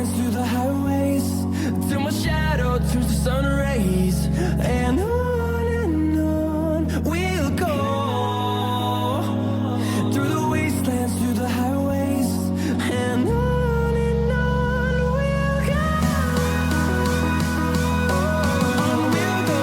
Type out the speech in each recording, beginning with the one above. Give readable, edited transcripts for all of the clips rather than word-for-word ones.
wastelands, through the highways, till my shadow turns to sun rays. And on we'll go, through the wastelands, through the highways, and on we'll go. We'll go.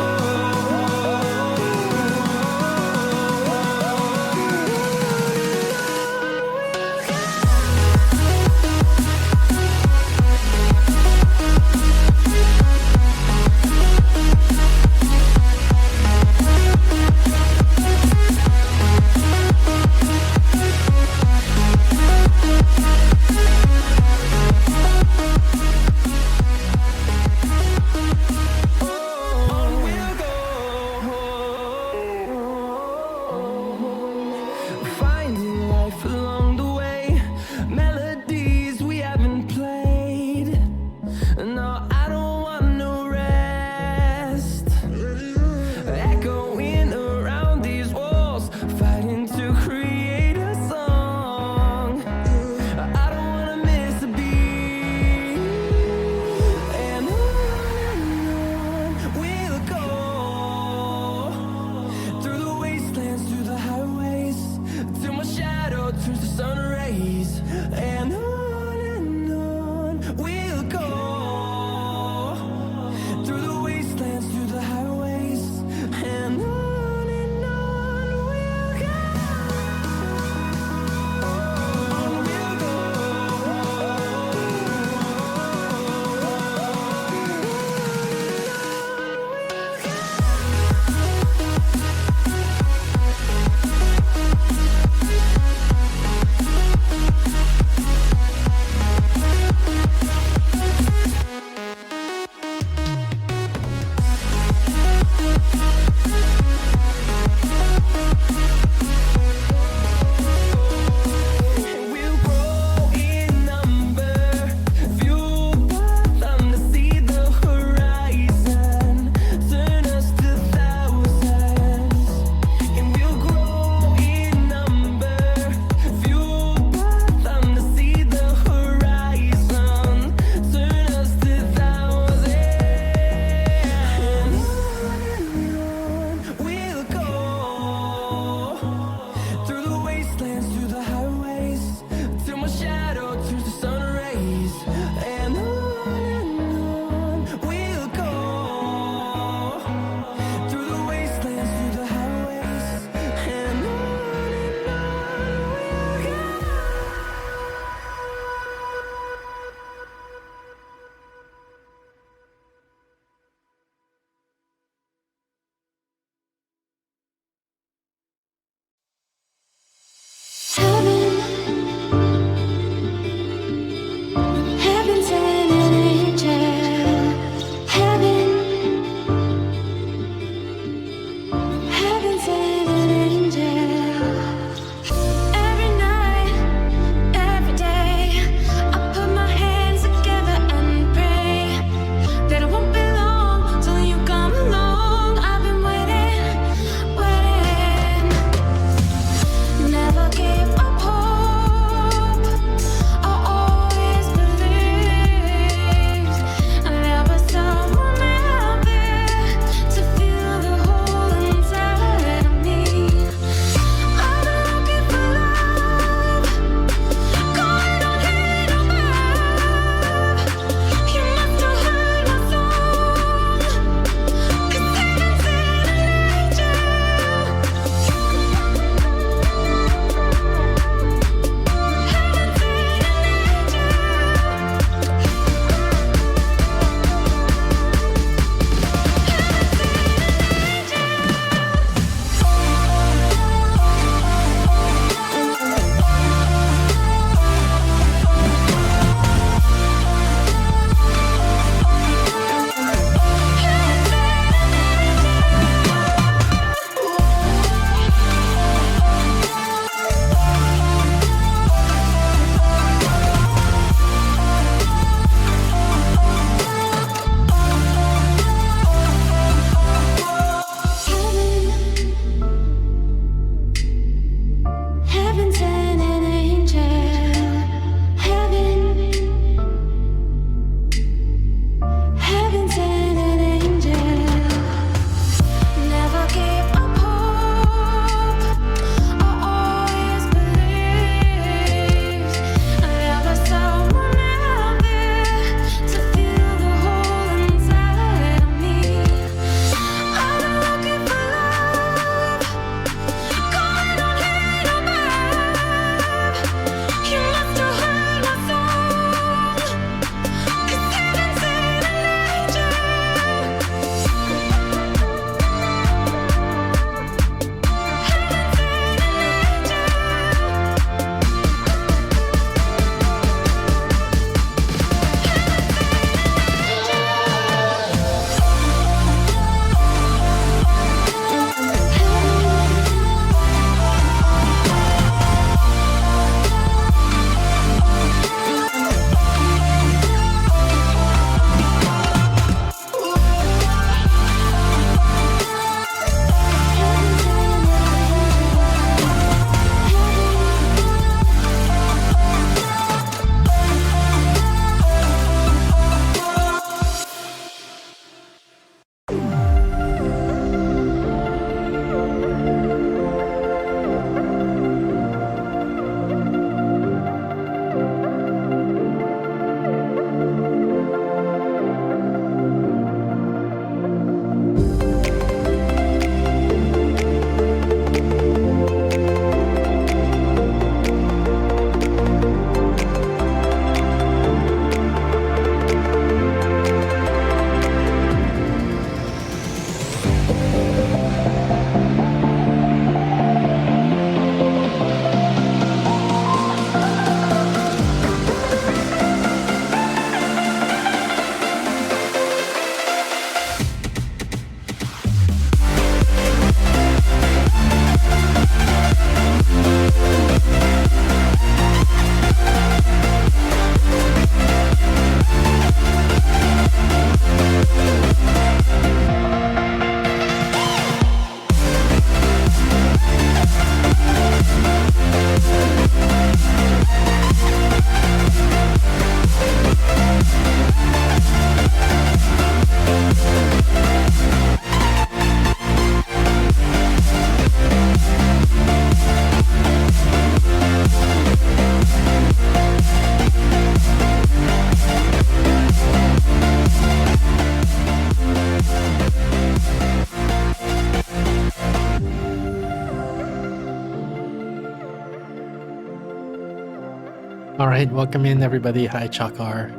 Alright, welcome in everybody. Hi Chakar.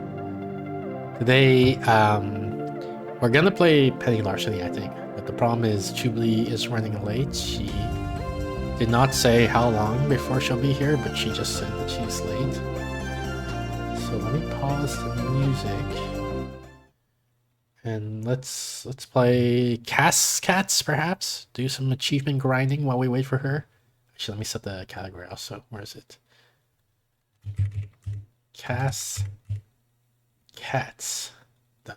Today, we're gonna play Penny Larceny, I think. But the problem is Jubilee is running late. She did not say how long before she'll be here, but she just said that she's late. So let me pause the music. And let's play Cats, perhaps? Do some achievement grinding while we wait for her. Actually, let me set the category also. Where is it? Cats. Done.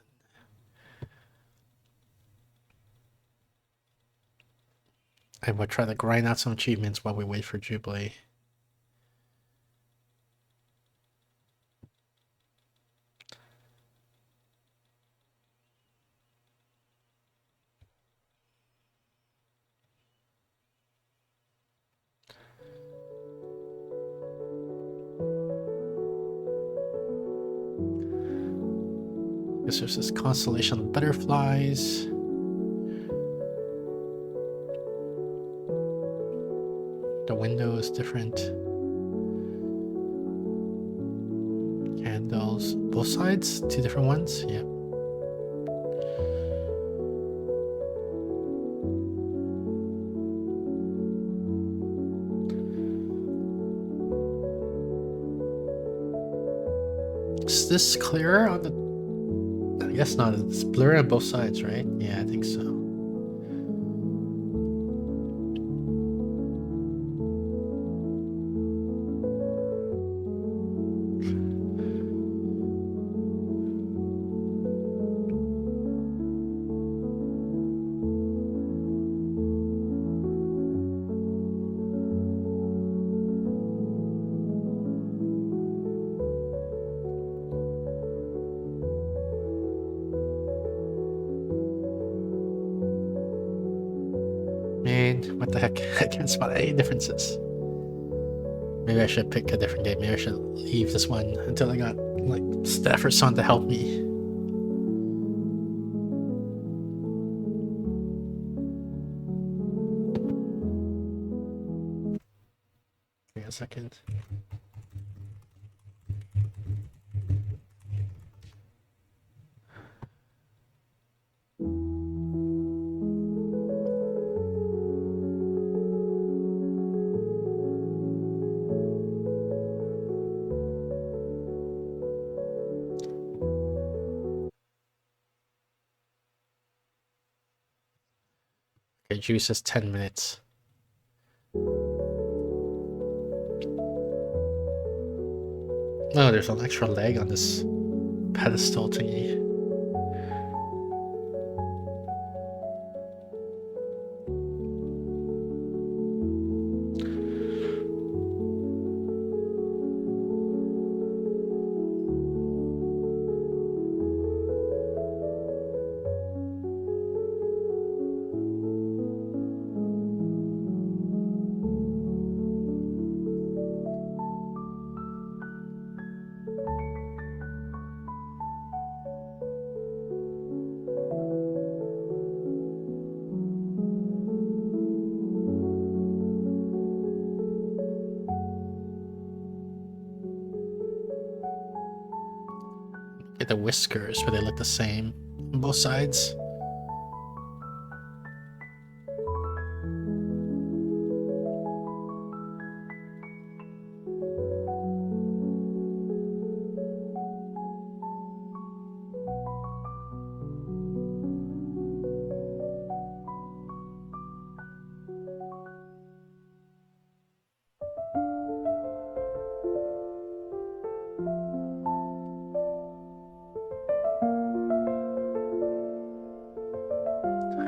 And we'll try to grind out some achievements while we wait for Jubilee. Guess there's this constellation of butterflies. The window is different. Candles. Both sides? Two different ones? Yeah. Is this clearer on the... I guess not. It's blurry on both sides, right? Yeah, I think so. Man, what the heck? I can't spot any differences. Maybe I should pick a different game. Maybe I should leave this one until I got, like, Steph or Son to help me. Wait a second. Okay, Juice says 10 minutes. Oh, there's an extra leg on this pedestal thingy. Get the whiskers, but they look the same on both sides.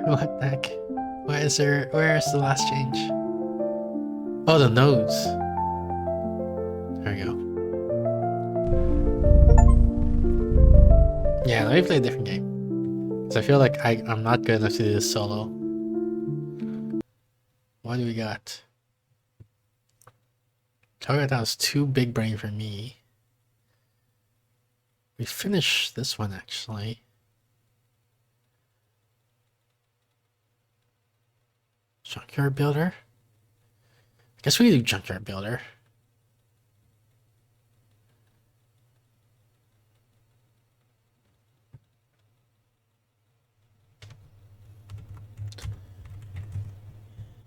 What the heck? Where is the last change? Oh, the nose. There we go. Yeah, let me play a different game. Because I feel like I'm not good enough to do this solo. What do we got? Oh, that was too big brain for me. We finished this one, actually. Junkyard Builder? I guess we do Junkyard Builder.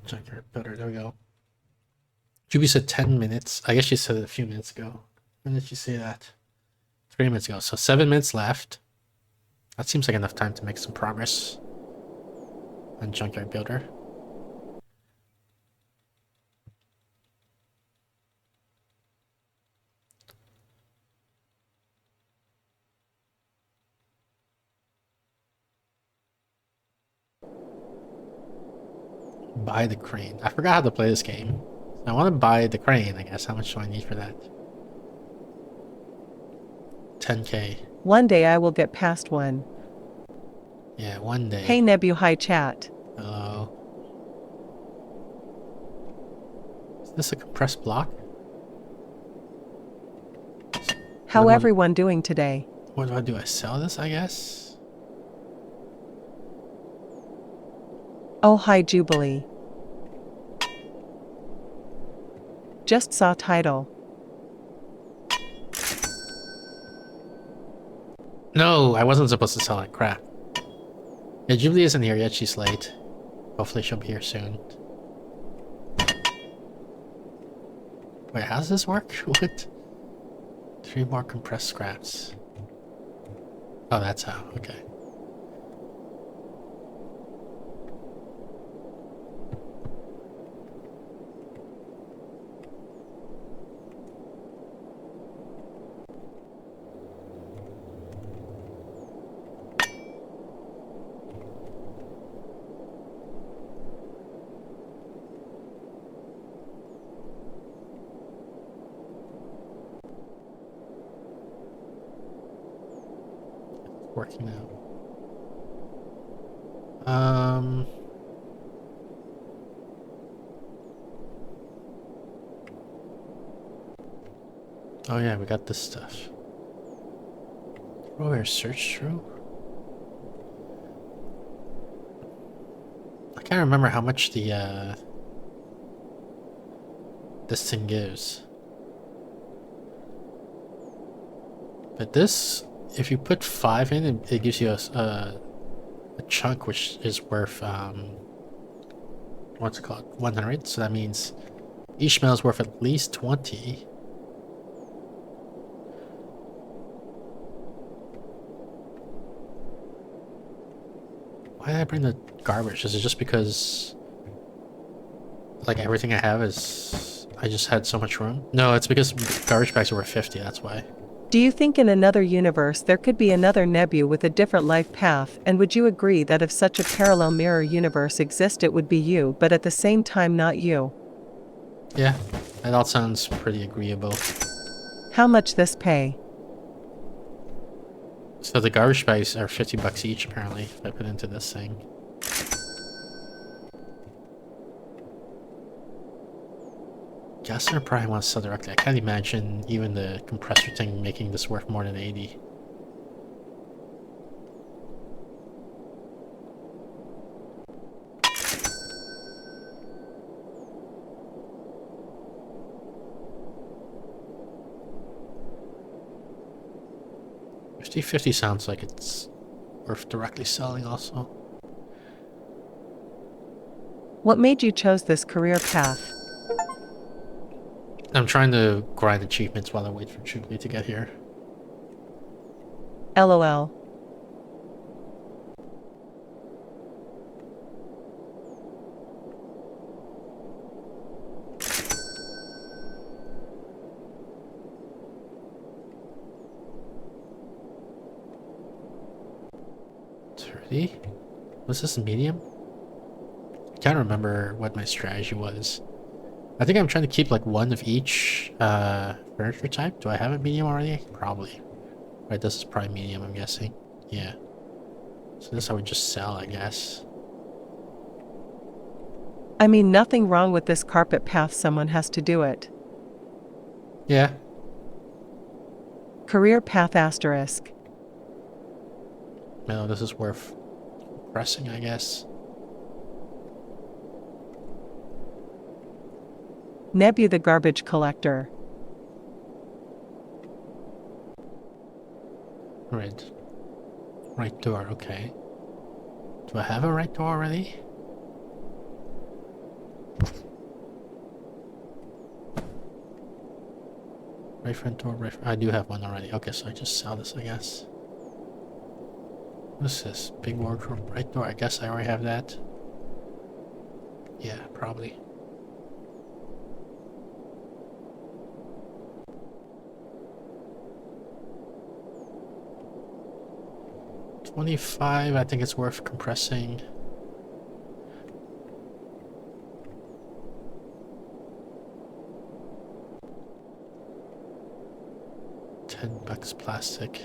Junkyard builder, there we go. Juby said 10 minutes. I guess she said it a few minutes ago. When did she say that? 3 minutes ago. So 7 minutes left. That seems like enough time to make some progress on Junkyard Builder. Buy the crane. I forgot how to play this game. I want to buy the crane, I guess. How much do I need for that? 10k. One day I will get past one. Yeah, one day. Hey Nebu, hi chat. Hello. Is this a compressed block? How everyone doing today? What do? I sell this, I guess? Oh hi Jubilee. Just saw title. No, I wasn't supposed to sell that crap. Yeah, Jubilee isn't here yet. She's late. Hopefully she'll be here soon. Wait, how does this work? What? 3 more compressed scraps. Oh, that's how. Okay. Working now. Oh yeah, we got this stuff. Oh, we're search through. I can't remember how much the this thing gives. But this, if you put 5 in, it gives you a chunk which is worth what's it called, 100. So that means each metal is worth at least 20. Why did I bring the garbage? Is it just because like everything I have is I just had so much room? No, it's because garbage bags are worth 50, that's why. Do you think in another universe there could be another Nebu with a different life path, and would you agree that if such a parallel mirror universe exists it would be you, but at the same time not you? Yeah, that all sounds pretty agreeable. How much this pay? So the garbage bags are 50 bucks each apparently if I put into this thing. Gasser probably wants to sell directly. I can't imagine even the compressor thing making this worth more than 80. $50 sounds like it's worth directly selling also. What made you chose this career path? I'm trying to grind achievements while I wait for Jubilee to get here. LOL. Was this medium? I can't remember what my strategy was. I think I'm trying to keep like one of each furniture type. Do I have a medium already? Probably. Right, this is probably medium, I'm guessing. Yeah. So this I would just sell, I guess. I mean, nothing wrong with this carpet path, someone has to do it. Yeah. Career path asterisk. No, this is worth pressing, I guess. Nebu the garbage collector. Right. Right door, okay. Do I have a right door already? Right front door, right front. I do have one already. Okay, so I just sell this, I guess. What's this? Big wardrobe, right door. I guess I already have that. Yeah, probably. $25, I think it's worth compressing. $10 plastic.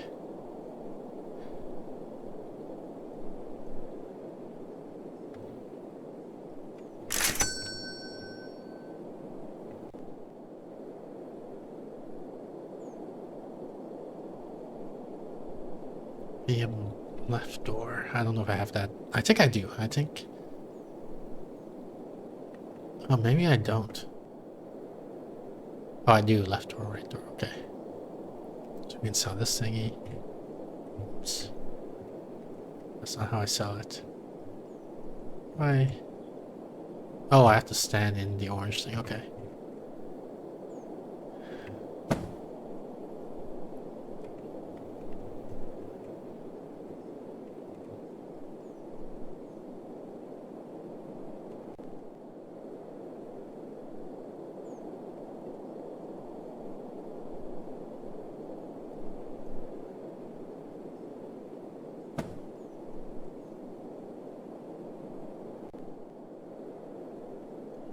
The left door. I don't know if I have that. I think I do. I think. Oh, maybe I don't. Oh, I do. Left door, right door. Okay. So we can sell this thingy. Oops. That's not how I sell it. Why? Oh, I have to stand in the orange thing. Okay.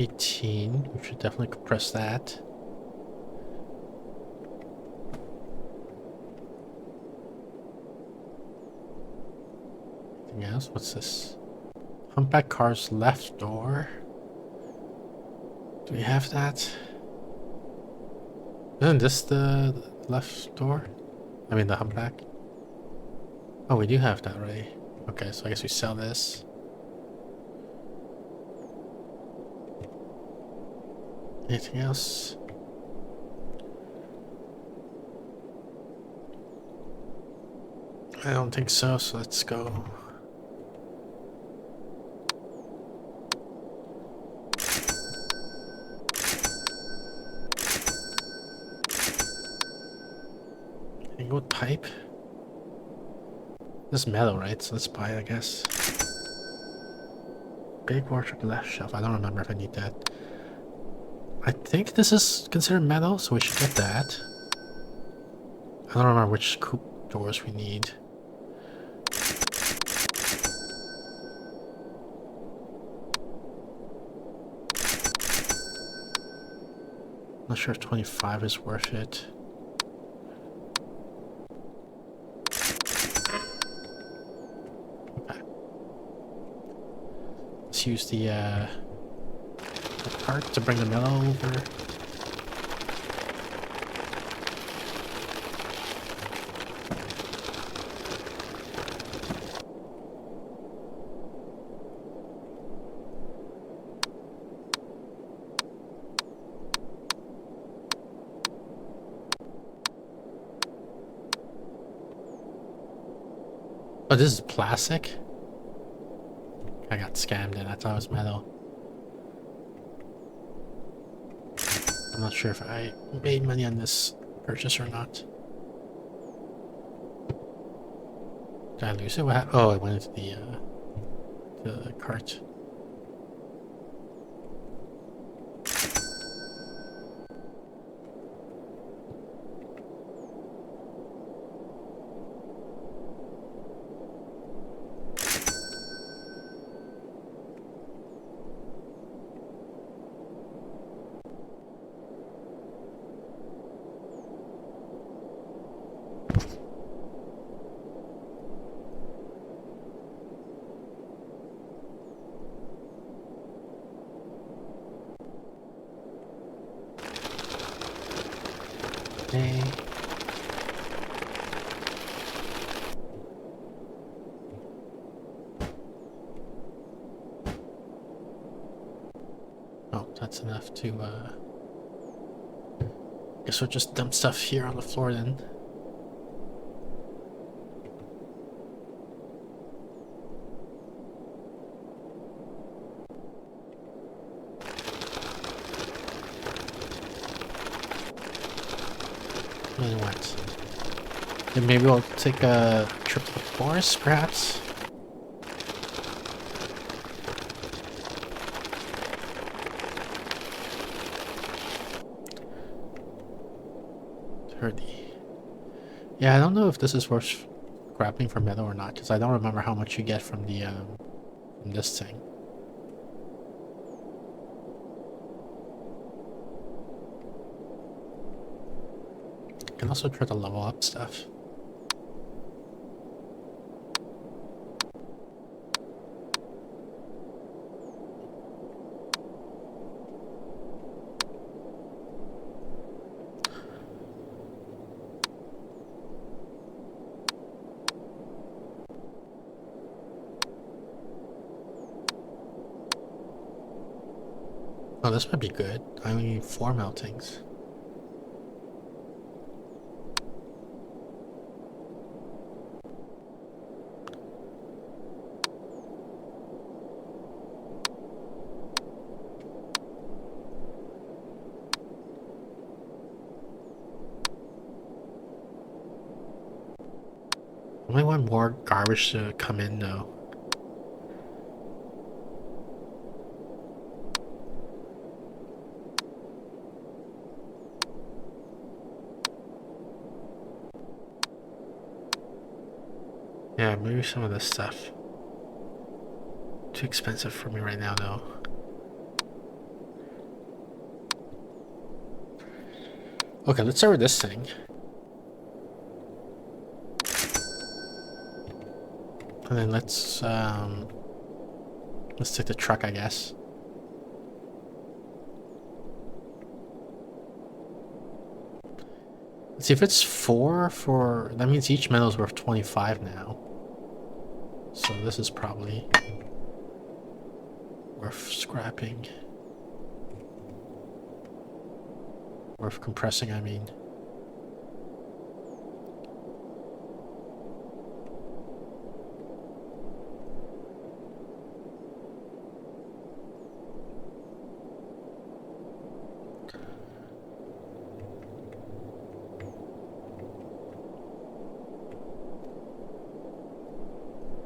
$18. We should definitely compress that. Anything else? What's this? Humpback car's left door. Do we have that? Isn't this the left door? I mean the humpback? Oh, we do have that already. Okay, so I guess we sell this. Anything else? I don't think so, so let's go. Angled pipe? This is metal, right? So let's buy it, I guess. Big wardrobe left shelf. I don't remember if I need that. I think this is considered metal, so we should get that. I don't remember which coupe doors we need. Not sure if 25 is worth it. Okay. Let's use the cart to bring the metal over. Oh, this is plastic? I got scammed and I thought it was metal. I'm not sure if I made money on this purchase or not. Did I lose it? What happened? Oh, it went into the cart. Okay. Oh, that's enough to guess we'll just dump stuff here on the floor then. Then maybe we'll take a trip to the forest, perhaps? Yeah, I don't know if this is worth grabbing for metal or not, because I don't remember how much you get from the from this thing. You can also try to level up stuff. Oh, this might be good. I only need 4 meltings. I might want more garbage to come in though. Yeah, maybe some of this stuff. Too expensive for me right now though. Okay, let's start with this thing. And then let's take the truck, I guess. Let's see if it's 4 for, that means each metal is worth 25 now. So this is probably worth scrapping. Worth compressing, I mean.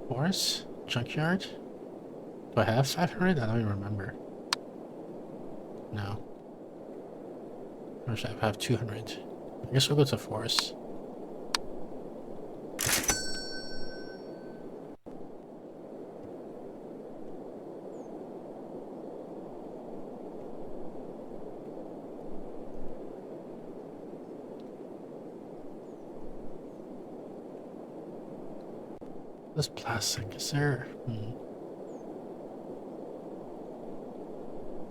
Forest? Junkyard? Do I have 500? I don't even remember. No. Or should I have 200? I guess we'll go to forest. This plastic, is there?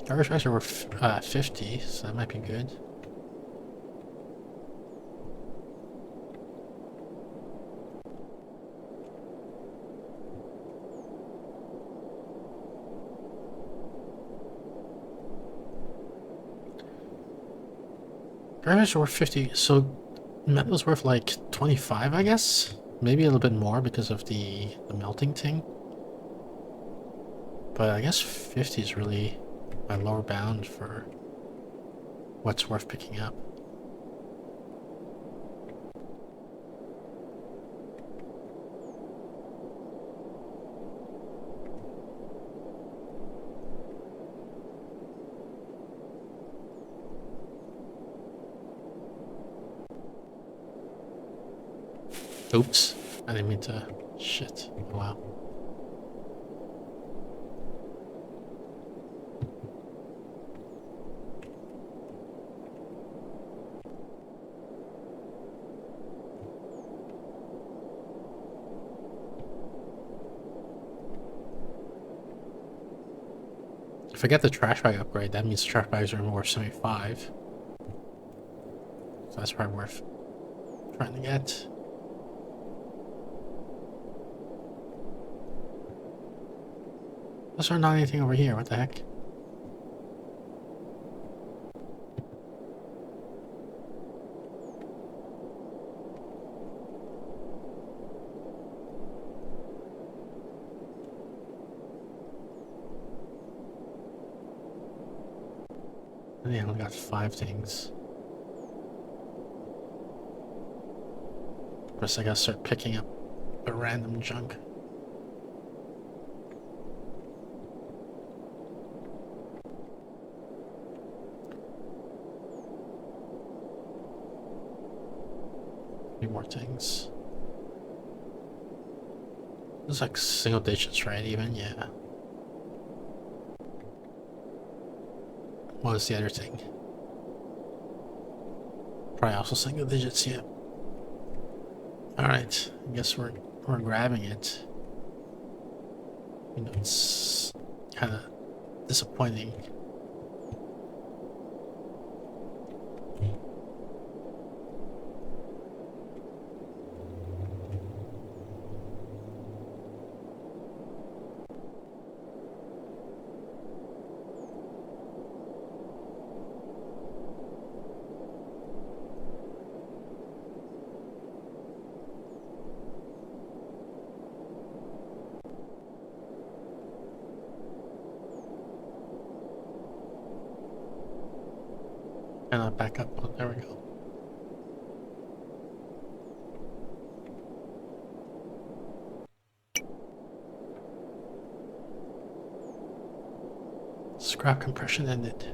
Garbage bags are worth 50, so that might be good. Garbage are worth 50, so metal's worth like 25, I guess? Maybe a little bit more because of the melting thing. But I guess 50 is really my lower bound for what's worth picking up. Oops, I didn't mean to. Shit. Wow. If I get the trash bag upgrade, that means trash bags are worth 75. So that's probably worth trying to get. There's not anything over here, what the heck? I only got 5 things. First, I gotta start picking up a random junk. A few more things. It's like single digits, right? Even, yeah. What was the other thing? Probably also single digits, yeah. Alright, I guess we're grabbing it. You know, it's kind of disappointing. And back up. Oh, there we go. Scrap compression ended.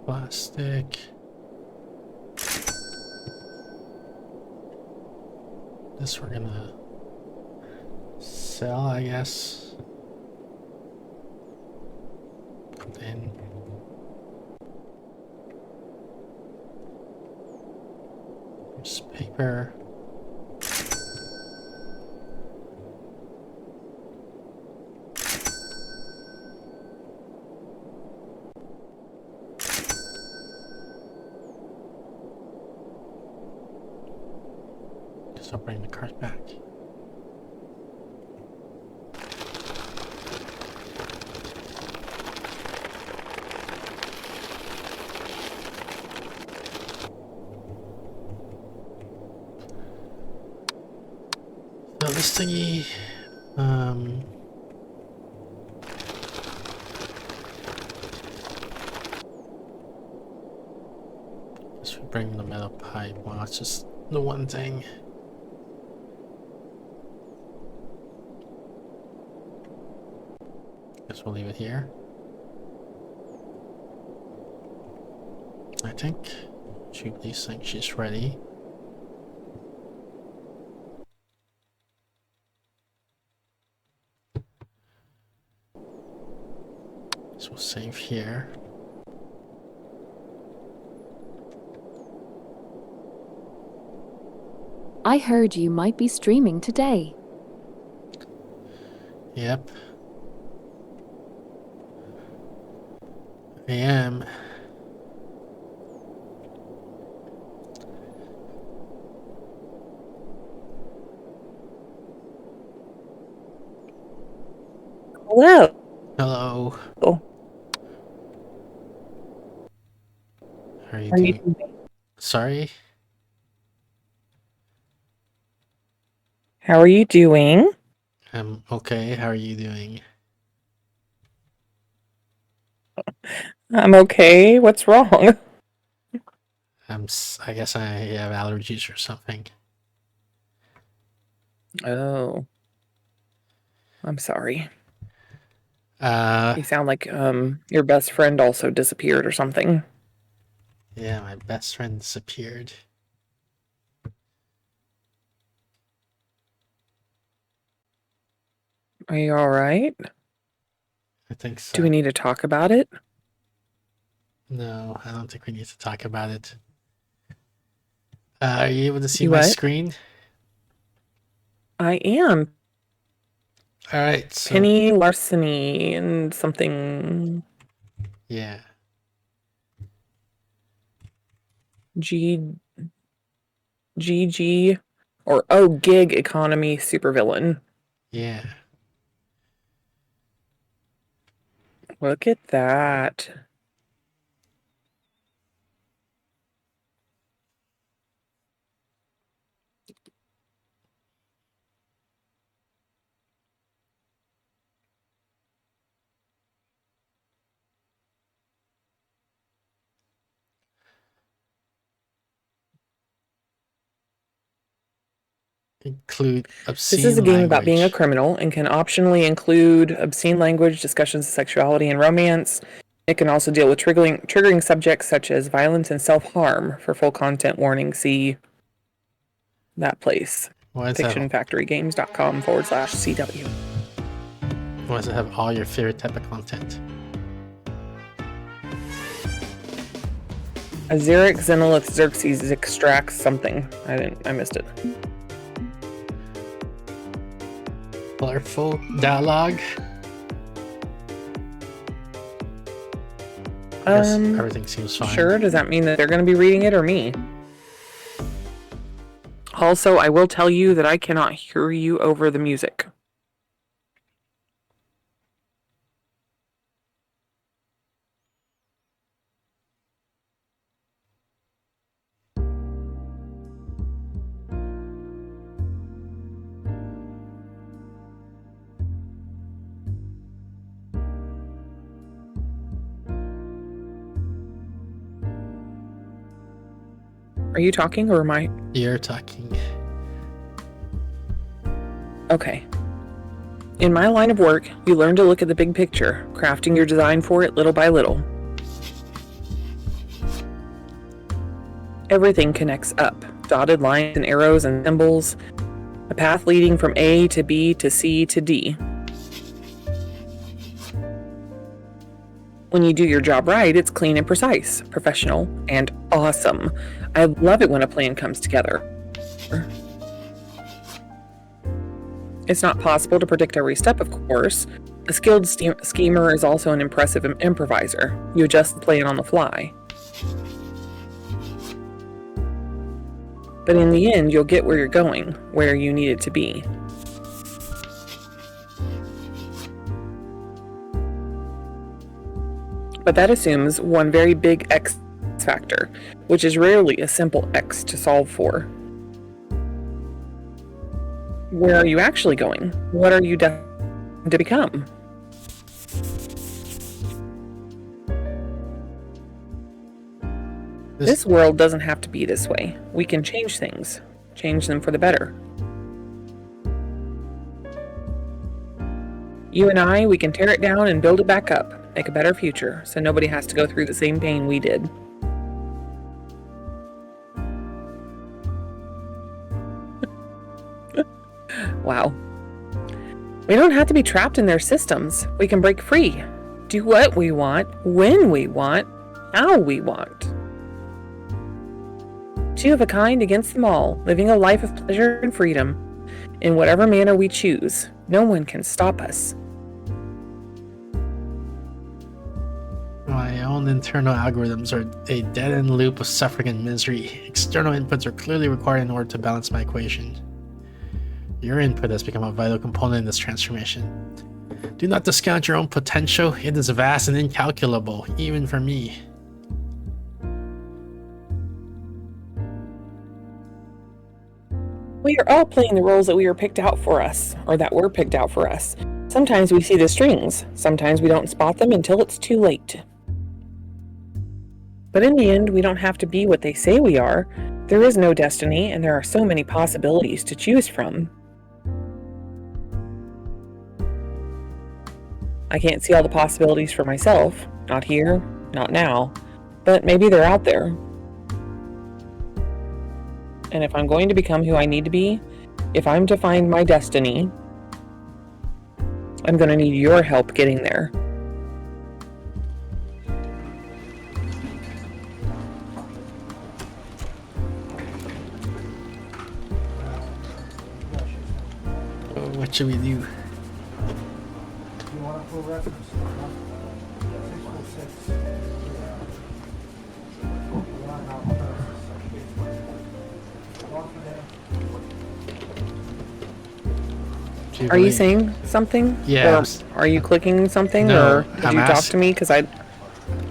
Plastic. This we're gonna sell, I guess. Then there's paper. I'll bring the cart back. So this thingy, guess we bring the metal pipe. Well, it's just the one thing. Guess we'll leave it here. I think Jubilee thinks she's ready. So we'll save here. I heard you might be streaming today. Yep. I am. Hello. Hello. How How are you are you doing? doing? Sorry? How are you doing? I'm okay. How are you doing? I'm okay. What's wrong? I guess I have allergies or something. Oh, I'm sorry. Uh, You sound like your best friend also disappeared or something. yeah, my best friend disappeared. Are you all right? I think Do we so. need to talk about it? No, I don't think we need to talk about it. Are you able to see You my what? screen? I am All right, so Penny Larceny and something yeah, G GG or oh gig economy supervillain. yeah. Look at that. Include This is a obscene game about being a language. criminal and can optionally include obscene language, discussions of sexuality and romance. It can also deal with triggering subjects such as violence and self-harm. For full content warning, see that place. Why does it have fictionfactorygames.com/CW. Why does it have all your favorite type of content? Azeric Xenolith Xerxes extracts something. I missed it. Colorful dialogue. I guess everything seems fine. Sure. Does that mean that they're going to be reading it or me? Also, I will tell you that I cannot hear you over the music. Are you talking or am I? You're talking. Okay. In my line of work, you learn to look at the big picture, crafting your design for it little by little. Everything connects up, dotted lines and arrows and symbols, a path leading from A to B to C to D. When you do your job right, it's clean and precise, professional, and awesome. I love it when a plan comes together. It's not possible to predict every step, of course. A skilled schemer is also an impressive improviser. You adjust the plan on the fly. But in the end, you'll get where you're going, where you need it to be. But that assumes one very big X factor, which is rarely a simple X to solve for. Where are you actually going? What are you destined to become? This world doesn't have to be this way. We can change things, change them for the better. You and I, we can tear it down and build it back up, make a better future, so nobody has to go through the same pain we did. Wow. We don't have to be trapped in their systems. We can break free, do what we want, when we want, how we want. Two of a kind against them all, living a life of pleasure and freedom, in whatever manner we choose. No one can stop us. My own internal algorithms are a dead-end loop of suffering and misery. External inputs are clearly required in order to balance my equation. Your input has become a vital component in this transformation. Do not discount your own potential. It is vast and incalculable, even for me. We are all playing the roles that we were picked out for us, or that were picked out for us. Sometimes we see the strings, sometimes we don't spot them until it's too late. But in the end, we don't have to be what they say we are. There is no destiny, and there are so many possibilities to choose from. I can't see all the possibilities for myself, not here, not now, but maybe they're out there. And if I'm going to become who I need to be, if I'm to find my destiny, I'm going to need your help getting there. What should we do? Are you saying something? Yeah. Or are you clicking something? No, or did I'm you talk to me? Because I...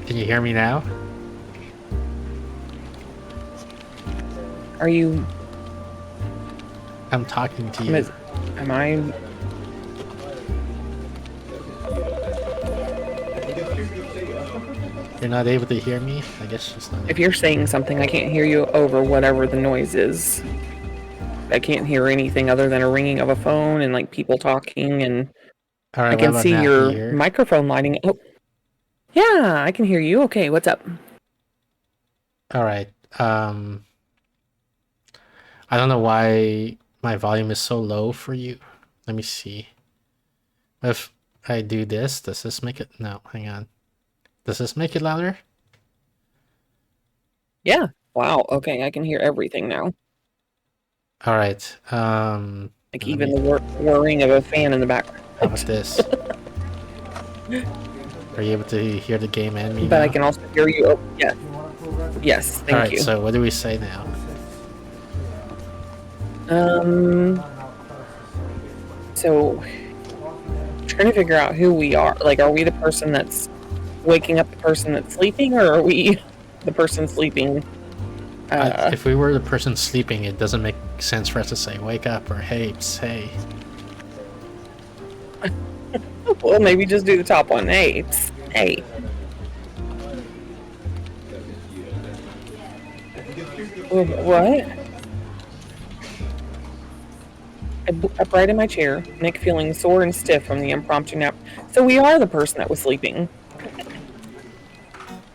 Can you hear me now? Are you... I'm talking to you. Am I... You're not able to hear me? I guess she's not. If you're saying something, I can't hear you over whatever the noise is. I can't hear anything other than a ringing of a phone and like people talking, and All right, I can what see about your here? microphone lighting. Oh, yeah, I can hear you. Okay, what's up? All right. I don't know why my volume is so low for you. Let me see. If I do this, does this make it? No, hang on. Does this make it louder? Yeah. Wow. Okay, I can hear everything now. All right. Like even the whirring of a fan in the background. How about this? Are you able to hear the game and me But now? I can also hear you. Oh, yes. Yes. Thank All right. you. So what do we say now? So trying to figure out who we are. Like, are we the person that's waking up the person that's sleeping, or are we the person sleeping? If we were the person sleeping, it doesn't make sense for us to say "wake up" or "hey, psst, hey." Well, maybe just do the top one. Hey, psst, hey. What? Upright in my chair, neck feeling sore and stiff from the impromptu nap. So we are the person that was sleeping.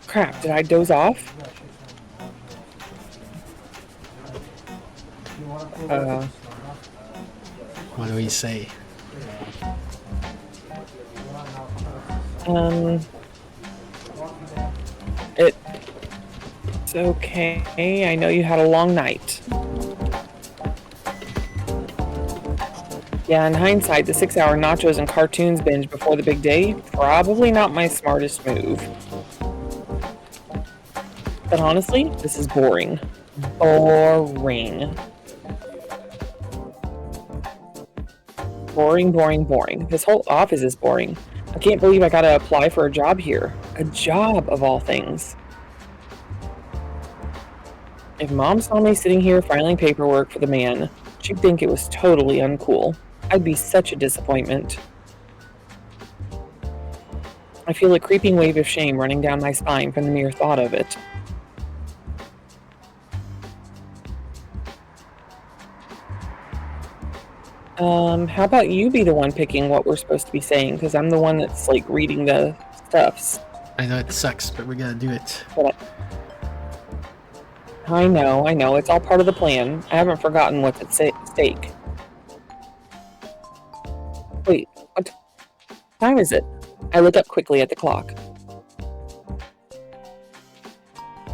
Crap, did I doze off? What do we say? It's okay. I know you had a long night. Yeah, in hindsight, the 6-hour nachos and cartoons binge before the big day, probably not my smartest move. But honestly, this is boring. Boring. Boring, boring, boring. This whole office is boring. I can't believe I gotta apply for a job here. A job, of all things. If Mom saw me sitting here filing paperwork for the man, she'd think it was totally uncool. I'd be such a disappointment. I feel a creeping wave of shame running down my spine from the mere thought of it. How about you be the one picking what we're supposed to be saying? Because I'm the one that's, like, reading the stuffs. I know it sucks, but we gotta do it. I know. It's all part of the plan. I haven't forgotten what's at stake. Wait, what time is it? I look up quickly at the clock.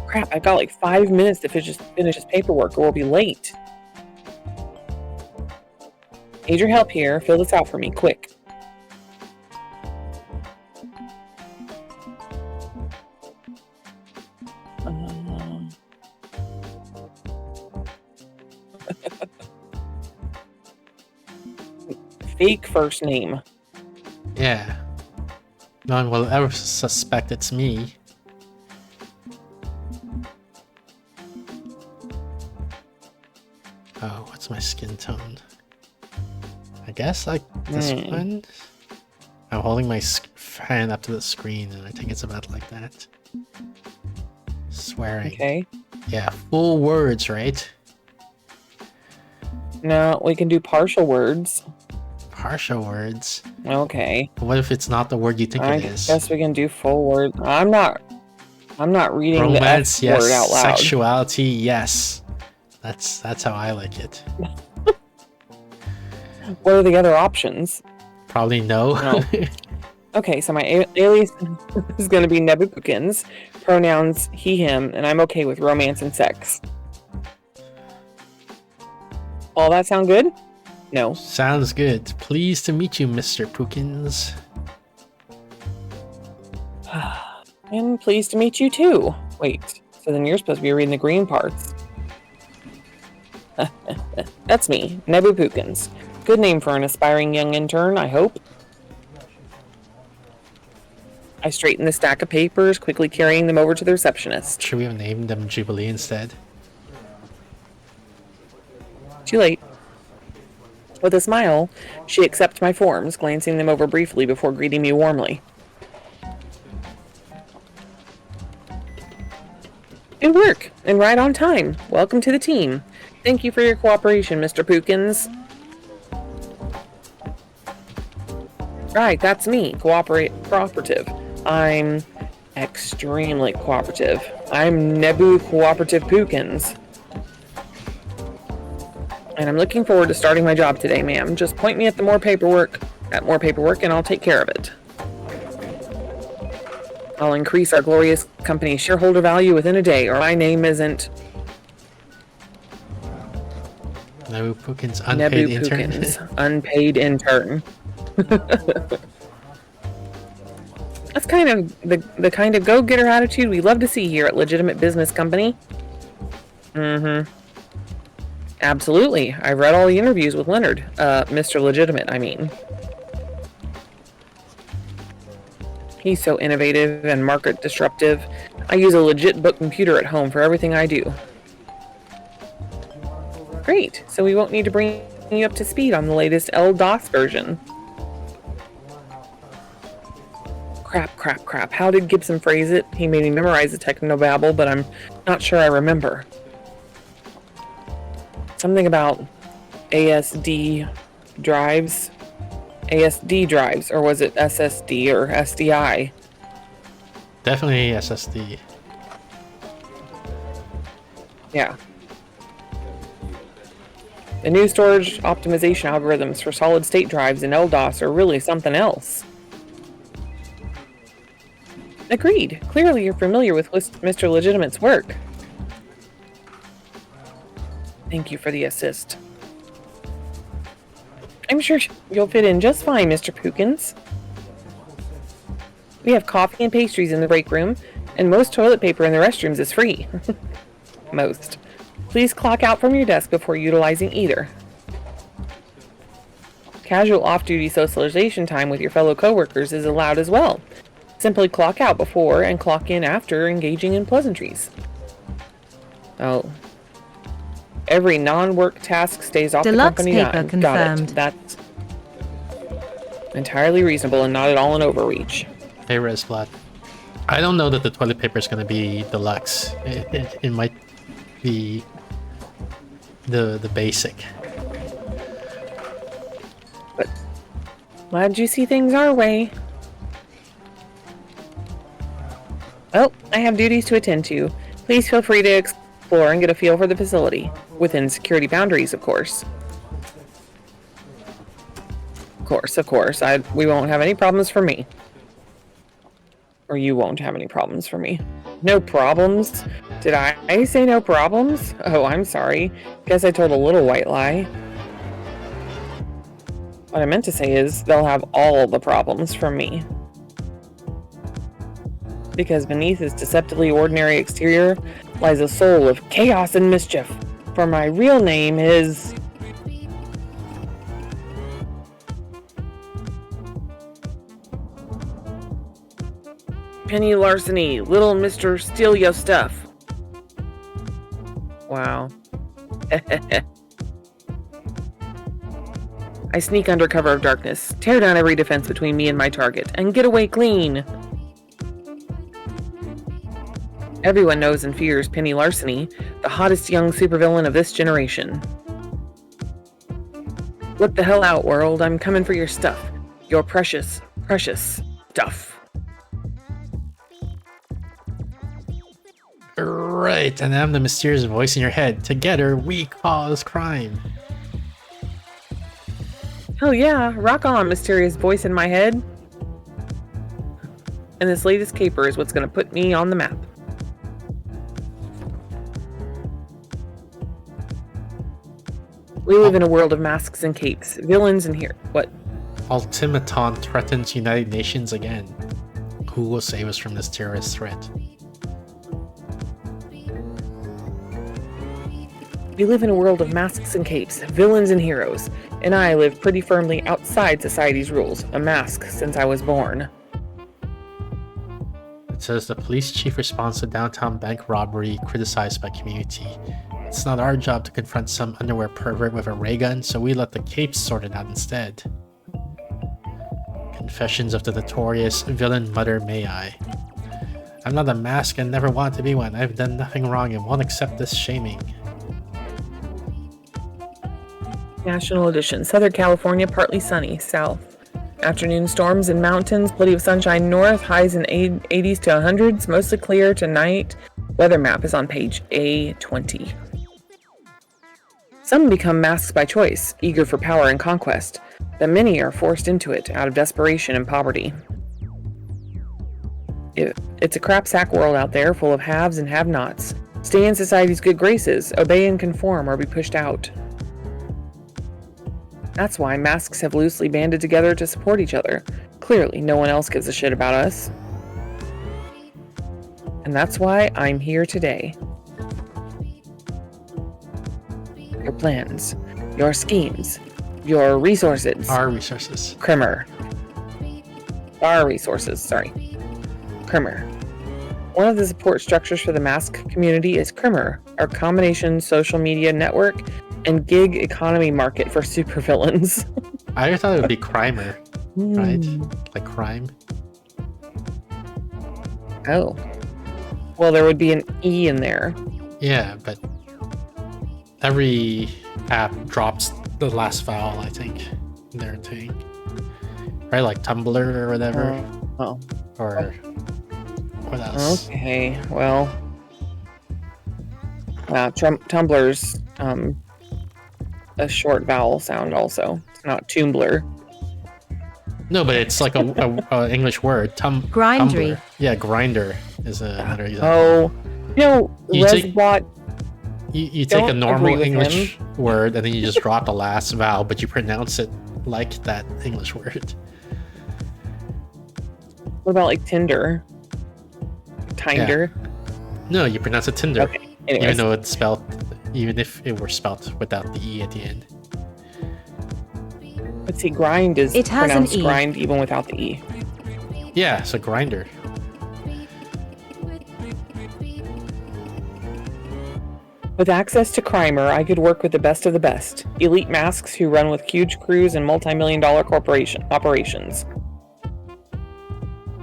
Crap, I've got like 5 minutes to finish this paperwork or we'll be late. Need your help here. Fill this out for me, quick. Fake first name. Yeah. No one will ever suspect it's me. Oh, what's my skin tone? I guess like this one? I'm holding my hand up to the screen and I think it's about like that. Swearing. Okay. Yeah, full words, right? No, we can do partial words. Partial words. Okay. What if it's not the word you think I it is? guess we can do full words. I'm not reading Romance, the F word yes. out loud. Sexuality, yes. That's how I like it. What are the other options? Probably no. No. Okay, so my alias is going to be Nebupukins, pronouns he, him, and I'm okay with romance and sex. All that sound good? No. Sounds good. Pleased to meet you, Mr. Pookins. And pleased to meet you too. Wait, so then you're supposed to be reading the green parts. That's me, Nebupukins. Good name for an aspiring young intern, I hope. I straighten the stack of papers, quickly carrying them over to the receptionist. Should we have named them Jubilee instead? Too late. With a smile, she accepts my forms, glancing them over briefly before greeting me warmly. Good work, and right on time. Welcome to the team. Thank you for your cooperation, Mr. Pookins. Right, that's me, cooperative. I'm extremely cooperative. I'm Nebu Cooperative Pookins. And I'm looking forward to starting my job today, ma'am. Just point me at more paperwork, and I'll take care of it. I'll increase our glorious company's shareholder value within a day, or my name isn't Nebu Pookins, unpaid Nebu intern. Pookins, unpaid intern. That's kind of the kind of go-getter attitude we love to see here at Legitimate Business Company. Mm-hmm. Absolutely. I've read all the interviews with Leonard. Mr. Legitimate, I mean. He's so innovative and market disruptive. I use a legit book computer at home for everything I do. Great. So we won't need to bring you up to speed on the latest LDOS version. Crap. How did Gibson phrase it? He made me memorize the technobabble, but I'm not sure I remember. Something about ASD drives, or was it SSD or SDI? Definitely SSD. Yeah. The new storage optimization algorithms for solid-state drives in LDOS are really something else. Agreed. Clearly you're familiar with Mr. Legitimate's work. Thank you for the assist. I'm sure you'll fit in just fine, Mr. Pookins. We have coffee and pastries in the break room, and most toilet paper in the restrooms is free. Most. Please clock out from your desk before utilizing either. Casual off-duty socialization time with your fellow coworkers is allowed as well. Simply clock out before and clock in after engaging in pleasantries. Oh. Every non-work task stays off Deluxe the company paper dime. confirmed. Got it. That's entirely reasonable and not at all an overreach. Hey, Resblood. I don't know that the toilet paper is going to be deluxe. It might be the basic. But glad you see things our way. Well, I have duties to attend to. Please feel free to explore and get a feel for the facility. Within security boundaries, of course. Of course. We won't have any problems for me. Or you won't have any problems for me. No problems? Did I say no problems? Oh, I'm sorry. Guess I told a little white lie. What I meant to say is they'll have all the problems from me. Because beneath his deceptively ordinary exterior lies a soul of chaos and mischief. For my real name is... Penny Larceny, little Mr. Steal Your Stuff. Wow. I sneak under cover of darkness, tear down every defense between me and my target, and get away clean. Everyone knows and fears Penny Larceny, the hottest young supervillain of this generation. Look the hell out, world. I'm coming for your stuff. Your precious, precious stuff. Right, and I'm the mysterious voice in your head. Together, we cause crime. Hell yeah, rock on, mysterious voice in my head. And this latest caper is what's going to put me on the map. We live in a world of masks and capes, villains and here. What? Ultimaton threatens United Nations again. Who will save us from this terrorist threat? We live in a world of masks and capes, villains and heroes, and I live pretty firmly outside society's rules, a mask since I was born. It says the police chief responds to downtown bank robbery criticized by community. It's not our job to confront some underwear pervert with a ray gun, so we let the capes sort it out instead. Confessions of the notorious villain Mother May I. I'm not a mask and never want to be one. I've done nothing wrong and won't accept this shaming. National Edition, Southern California, partly sunny, south. Afternoon storms in mountains, plenty of sunshine north, highs in 80s to 100s, mostly clear tonight. Weather map is on page A20. Some become masks by choice, eager for power and conquest, but many are forced into it out of desperation and poverty. It's a crapsack world out there full of haves and have-nots. Stay in society's good graces, obey and conform, or be pushed out. That's why masks have loosely banded together to support each other. Clearly, no one else gives a shit about us. And that's why I'm here today. Your plans, your schemes, your resources. Our resources. Krimmer. Our resources, sorry. Krimmer. One of the support structures for the mask community is Krimmer, our combination social media network and gig economy market for supervillains. I always thought it would be Crimer, right? Like crime. Oh. Well, there would be an E in there. Yeah, but every app drops the last vowel, I think, in their thing. Right, like Tumblr or whatever. Oh. Or what else? Okay, well. Tumblr's a short vowel sound also. It's not Tumblr. No, but it's like a English word. Grindry. Tumblr. Yeah, grinder is another example. Oh. You take- Resbot. You take a Don't normal agree with English word and then you just drop the last vowel, but you pronounce it like that English word. What about like Tinder? Tinder? No, you pronounce it Tinder. Okay. Anyways. Even though it's spelled, even if it were spelled without the E at the end. Let's see, grind is It has an pronounced E. grind even without the E. Yeah, it's a grinder. With access to Crimer, I could work with the best of the best. Elite masks who run with huge crews and multi-million-dollar corporation operations.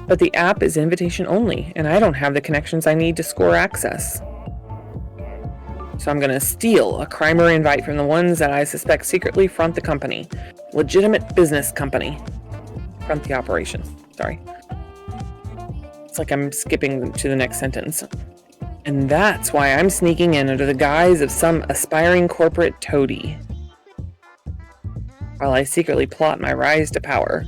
But the app is invitation only, and I don't have the connections I need to score access. So I'm gonna steal a Crimer invite from the ones that I suspect secretly front the company. Legitimate business company. Front the operation. Sorry. It's like I'm skipping to the next sentence. And that's why I'm sneaking in under the guise of some aspiring corporate toady. While I secretly plot my rise to power.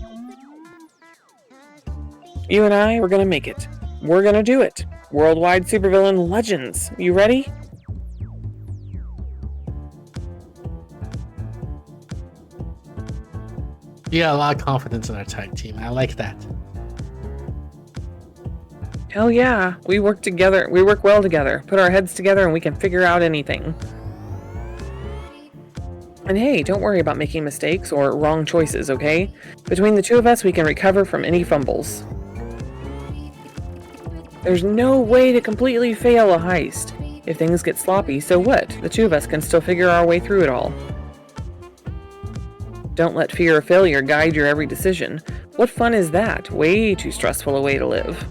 You and I, we're gonna make it. We're gonna do it. Worldwide supervillain legends. You ready? You got a lot of confidence in our tag team. I like that. Hell yeah. We work together. We work well together. Put our heads together and we can figure out anything. And hey, don't worry about making mistakes or wrong choices, okay? Between the two of us, we can recover from any fumbles. There's no way to completely fail a heist. If things get sloppy, so what? The two of us can still figure our way through it all. Don't let fear of failure guide your every decision. What fun is that? Way too stressful a way to live.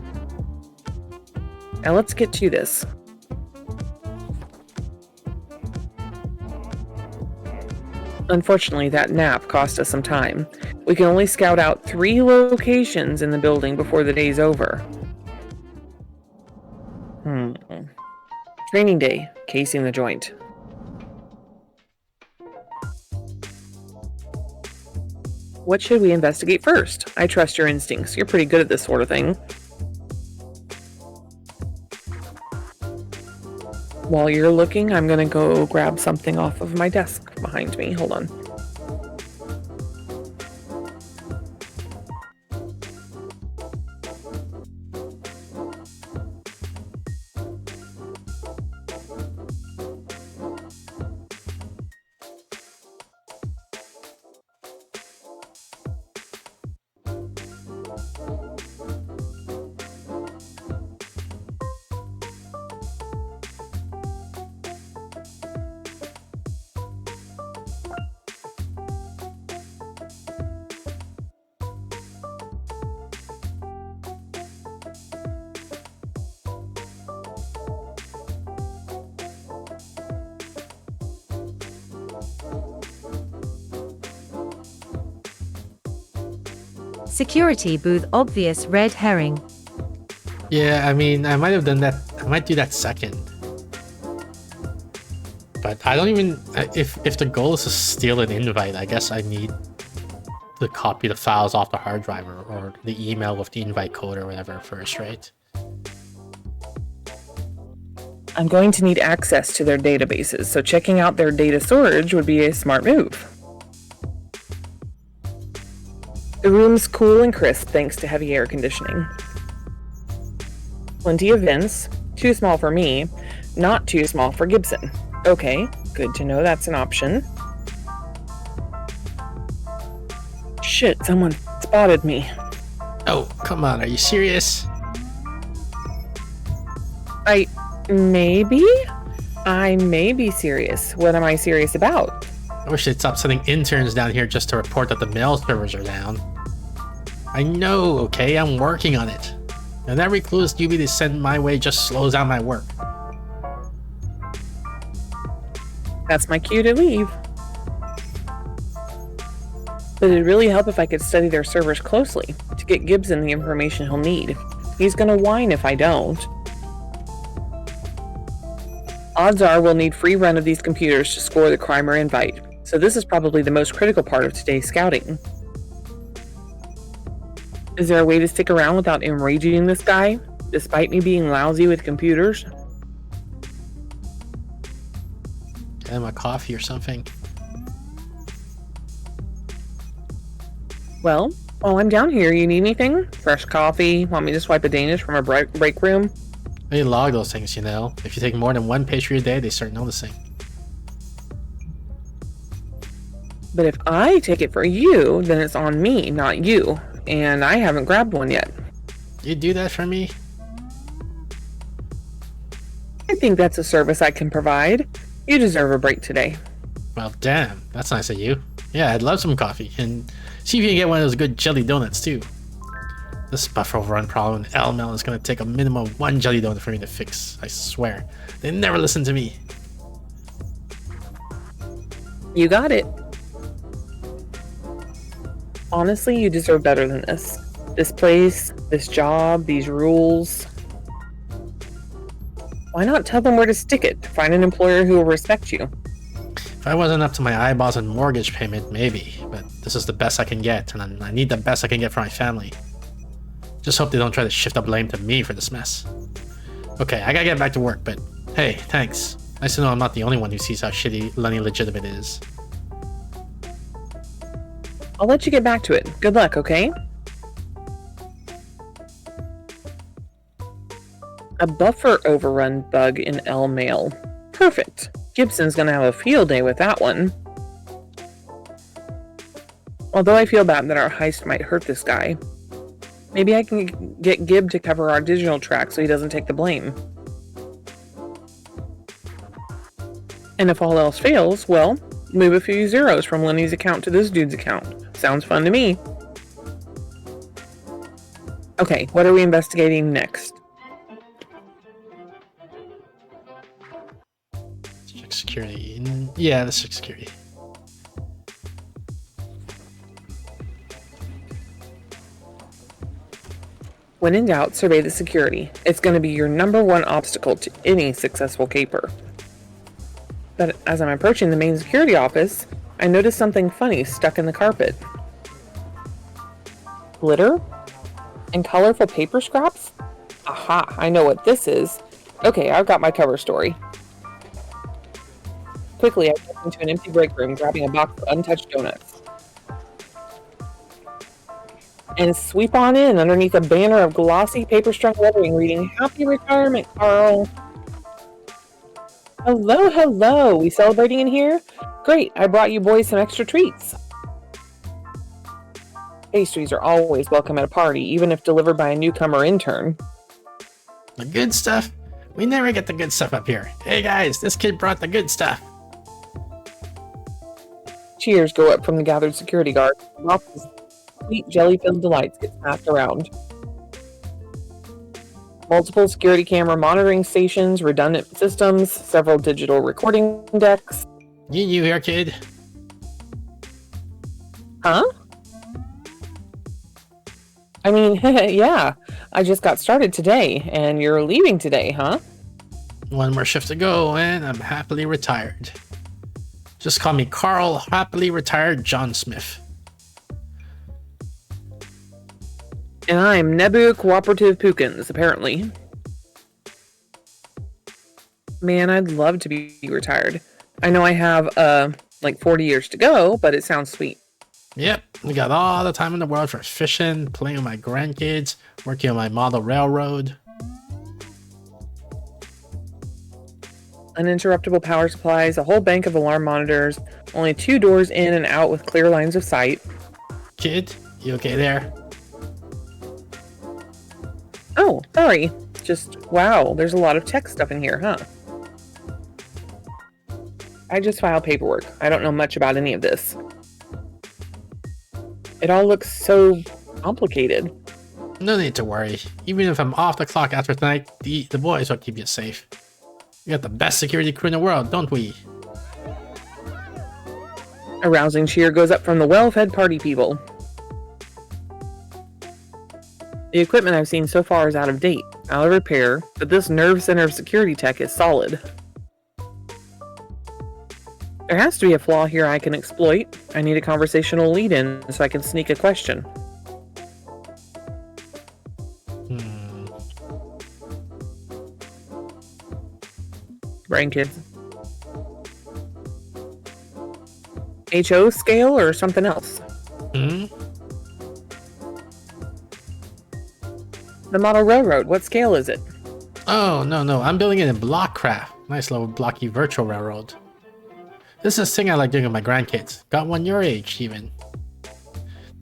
Now let's get to this. Unfortunately, that nap cost us some time. We can only scout out 3 locations in the building before the day's over. Training day, casing the joint. What should we investigate first? I trust your instincts. You're pretty good at this sort of thing. While you're looking, I'm gonna go grab something off of my desk behind me. Hold on. Security booth obvious red herring. Yeah, I mean, I might have done that. I might do that second. But I don't even... If the goal is to steal an invite, I guess I need to copy the files off the hard drive or the email with the invite code or whatever first, right? I'm going to need access to their databases, so checking out their data storage would be a smart move. The room's cool and crisp thanks to heavy air conditioning. Plenty of vents, too small for me, not too small for Gibson. Okay, good to know that's an option. Shit, someone spotted me. Oh, come on, are you serious? I may be serious. What am I serious about? I wish they'd stop sending interns down here just to report that the mail servers are down. I know, okay? I'm working on it. And every clueless newbie they send my way just slows down my work. That's my cue to leave. But it'd really help if I could study their servers closely to get Gibson the information he'll need. He's gonna whine if I don't. Odds are we'll need free run of these computers to score the crime or invite, so this is probably the most critical part of today's scouting. Is there a way to stick around without enraging this guy, despite me being lousy with computers? Get him a coffee or something. Well, while I'm down here, you need anything? Fresh coffee? Want me to swipe a Danish from a break room? They log those things, you know. If you take more than one pastry a day, they start noticing. But if I take it for you, then it's on me, not you. And I haven't grabbed one yet. You do that for me? I think that's a service I can provide. You deserve a break today. Well, damn. That's nice of you. Yeah, I'd love some coffee. And see if you can get one of those good jelly donuts, too. This buffer overrun problem in LML is going to take a minimum of 1 jelly donut for me to fix. I swear. They never listen to me. You got it. Honestly, you deserve better than this. This place, this job, these rules. Why not tell them where to stick it? Find an employer who will respect you. If I wasn't up to my eyeballs on mortgage payment, maybe. But this is the best I can get, and I need the best I can get for my family. Just hope they don't try to shift the blame to me for this mess. Okay, I gotta get back to work, but hey, thanks. Nice to know I'm not the only one who sees how shitty Lenny Legitimate is. I'll let you get back to it. Good luck, okay? A buffer overrun bug in LMail. Perfect. Gibson's gonna have a field day with that one. Although I feel bad that our heist might hurt this guy. Maybe I can get Gib to cover our digital track so he doesn't take the blame. And if all else fails, well, move a few zeros from Lenny's account to this dude's account. Sounds fun to me. Okay, what are we investigating next? Check security. Yeah, let's check security. When in doubt, survey the security. It's going to be your #1 obstacle to any successful caper. But as I'm approaching the main security office, I notice something funny stuck in the carpet. Glitter? And colorful paper scraps? Aha, I know what this is. Okay, I've got my cover story. Quickly, I step into an empty break room, grabbing a box of untouched donuts. And sweep on in underneath a banner of glossy paper-strung lettering reading, "Happy Retirement, Carl." Hello, hello. We celebrating in here? Great, I brought you boys some extra treats. Pastries are always welcome at a party, even if delivered by a newcomer intern. The good stuff? We never get the good stuff up here. Hey guys, this kid brought the good stuff. Cheers go up from the gathered security guard. Lots of sweet jelly-filled delights get passed around. Multiple security camera monitoring stations, redundant systems, several digital recording decks. You here, kid? Huh? I mean, yeah, I just got started today, and you're leaving today, huh? One more shift to go, and I'm happily retired. Just call me Carl, happily retired John Smith. And I'm Nebu Cooperative Pookins, apparently. Man, I'd love to be retired. I know I have, like 40 years to go, but it sounds sweet. Yep, we got all the time in the world for fishing, playing with my grandkids, working on my model railroad. Uninterruptible power supplies, a whole bank of alarm monitors, only 2 doors in and out with clear lines of sight. Kid, you okay there? Oh, sorry. Just, wow, there's a lot of tech stuff in here, huh? I just file paperwork. I don't know much about any of this. It all looks so complicated. No need to worry. Even if I'm off the clock after tonight, the boys will keep you safe. We got the best security crew in the world, don't we? A rousing cheer goes up from the well-fed party people. The equipment I've seen so far is out of date, out of repair, but this nerve center of security tech is solid. There has to be a flaw here I can exploit. I need a conversational lead-in so I can sneak a question. Grandkids. HO scale or something else? The model railroad, what scale is it? Oh, no, I'm building it in Blockcraft. Nice little blocky virtual railroad. This is a thing I like doing with my grandkids. Got one your age, even.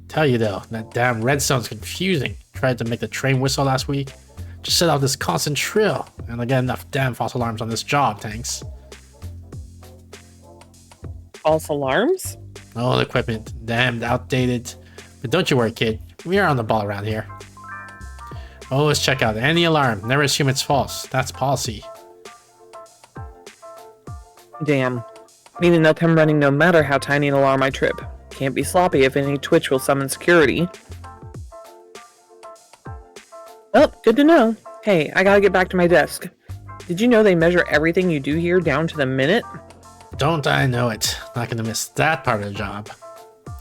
Tell you though, that damn redstone's confusing. Tried to make the train whistle last week. Just set off this constant shrill. And I get enough damn false alarms on this job, thanks. False alarms? Old equipment, damned outdated. But don't you worry, kid. We are on the ball around here. Always check out any alarm. Never assume it's false. That's policy. Damn. Meaning they'll come running no matter how tiny an alarm I trip. Can't be sloppy if any twitch will summon security. Well, good to know. Hey, I gotta get back to my desk. Did you know they measure everything you do here down to the minute? Don't I know it. Not gonna miss that part of the job.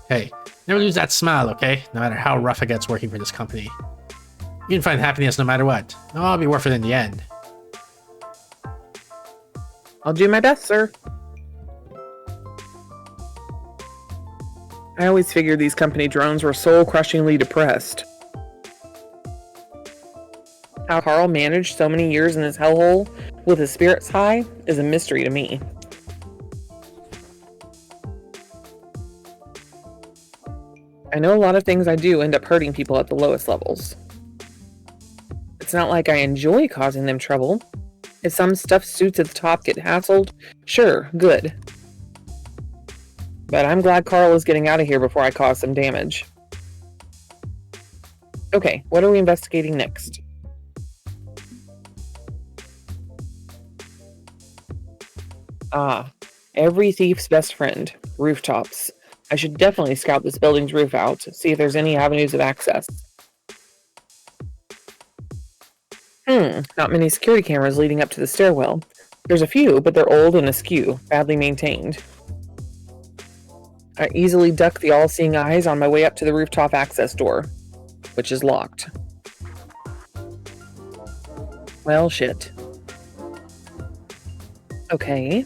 Hey, never lose that smile, okay? No matter how rough it gets working for this company. You can find happiness no matter what. It'll all be worth it in the end. I'll do my best, sir. I always figured these company drones were soul-crushingly depressed. How Carl managed so many years in this hellhole with his spirits high is a mystery to me. I know a lot of things I do end up hurting people at the lowest levels. It's not like I enjoy causing them trouble. If some stuffed suits at the top get hassled, sure, good. But I'm glad Carl is getting out of here before I cause some damage. Okay, what are we investigating next? Ah, every thief's best friend, rooftops. I should definitely scout this building's roof out, see if there's any avenues of access. Not many security cameras leading up to the stairwell. There's a few, but they're old and askew, badly maintained. I easily duck the all-seeing eyes on my way up to the rooftop access door, which is locked. Well, shit. Okay.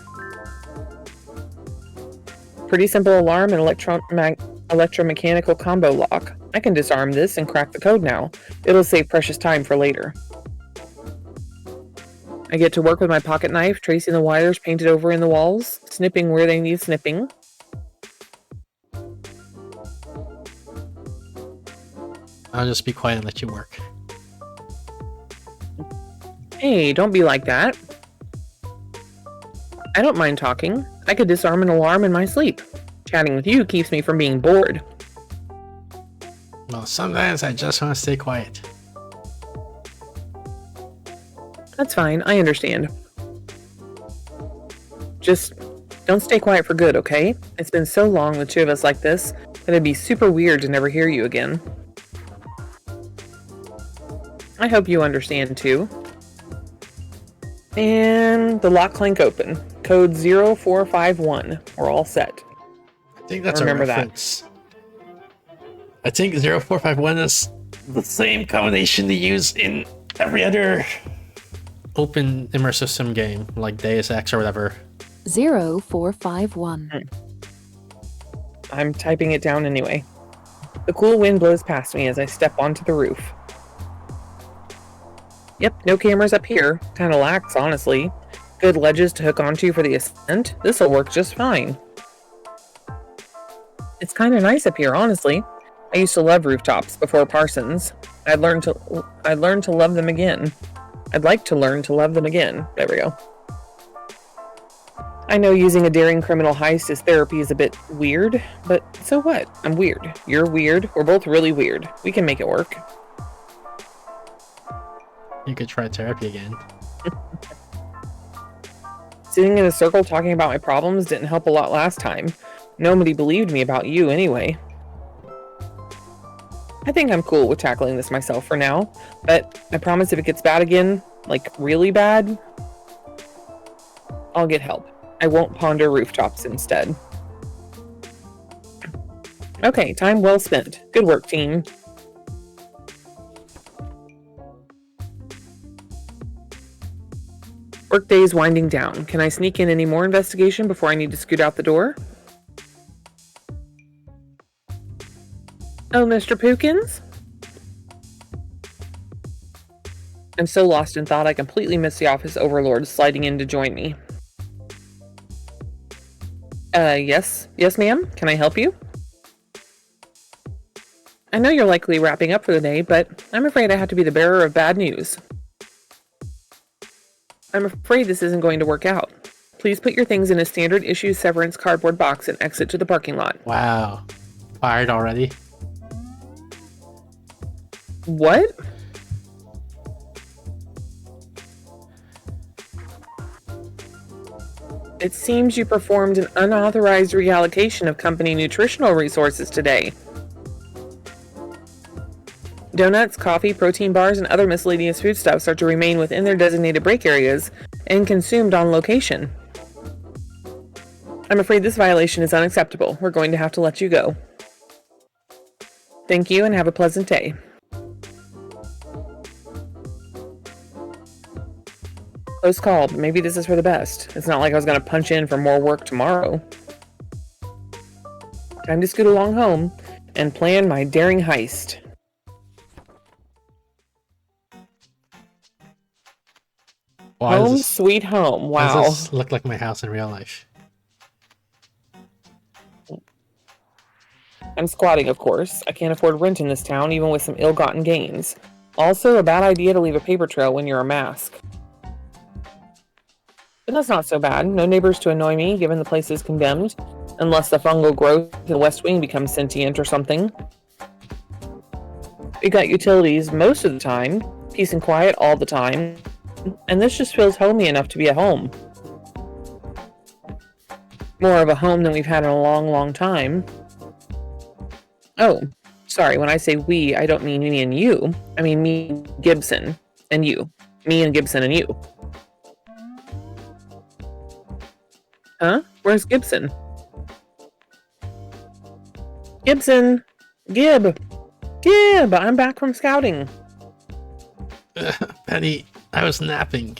Pretty simple alarm and electromechanical combo lock. I can disarm this and crack the code now. It'll save precious time for later. I get to work with my pocket knife, tracing the wires painted over in the walls, snipping where they need snipping. I'll just be quiet and let you work. Hey, don't be like that. I don't mind talking. I could disarm an alarm in my sleep. Chatting with you keeps me from being bored. Well, sometimes I just want to stay quiet. That's fine, I understand. Just don't stay quiet for good, okay? It's been so long, the two of us like this, that it'd be super weird to never hear you again. I hope you understand too. And the lock clank open. Code 0451. We're all set. I think that's Remember a that. reference. I think 0451 is the same combination they use in every other open immersive sim game, like Deus Ex or whatever. 0451. I'm typing it down anyway. The cool wind blows past me as I step onto the roof. Yep, no cameras up here. Kinda lax, honestly. Good ledges to hook onto for the ascent. This'll work just fine. It's kinda nice up here, honestly. I used to love rooftops before Parsons. I'd learned to love them again. I'd like to learn to love them again. There we go. I know using a daring criminal heist as therapy is a bit weird, but so what? I'm weird. You're weird. We're both really weird. We can make it work. You could try therapy again. Sitting in a circle talking about my problems didn't help a lot last time. Nobody believed me about you anyway. I think I'm cool with tackling this myself for now, but I promise if it gets bad again, like really bad, I'll get help. I won't ponder rooftops instead. Okay, time well spent. Good work, team. Workday's winding down. Can I sneak in any more investigation before I need to scoot out the door? Oh, Mr. Pookins? I'm so lost in thought I completely missed the office overlord sliding in to join me. Yes, ma'am. Can I help you? I know you're likely wrapping up for the day, but I'm afraid I have to be the bearer of bad news. I'm afraid this isn't going to work out. Please put your things in a standard issue severance cardboard box and exit to the parking lot. Wow. Fired already? What? It seems you performed an unauthorized reallocation of company nutritional resources today. Donuts, coffee, protein bars, and other miscellaneous foodstuffs are to remain within their designated break areas and consumed on location. I'm afraid this violation is unacceptable. We're going to have to let you go. Thank you and have a pleasant day. Close call, but maybe this is for the best. It's not like I was going to punch in for more work tomorrow. Time to scoot along home and plan my daring heist. Why Home does this, sweet home. why Wow. does this look like my house in real life? I'm squatting, of course. I can't afford rent in this town, even with some ill-gotten gains. Also, a bad idea to leave a paper trail when you're a mask. But that's not so bad. No neighbors to annoy me, given the place is condemned. Unless the fungal growth in the West Wing becomes sentient or something. We got utilities most of the time. Peace and quiet all the time. And this just feels homey enough to be a home. More of a home than we've had in a long, long time. Oh, sorry, when I say we, I don't mean me and you. I mean me, Gibson, and you. Me and Gibson and you. Huh? Where's Gibson? Gibson! Gib! I'm back from scouting. Penny, I was napping.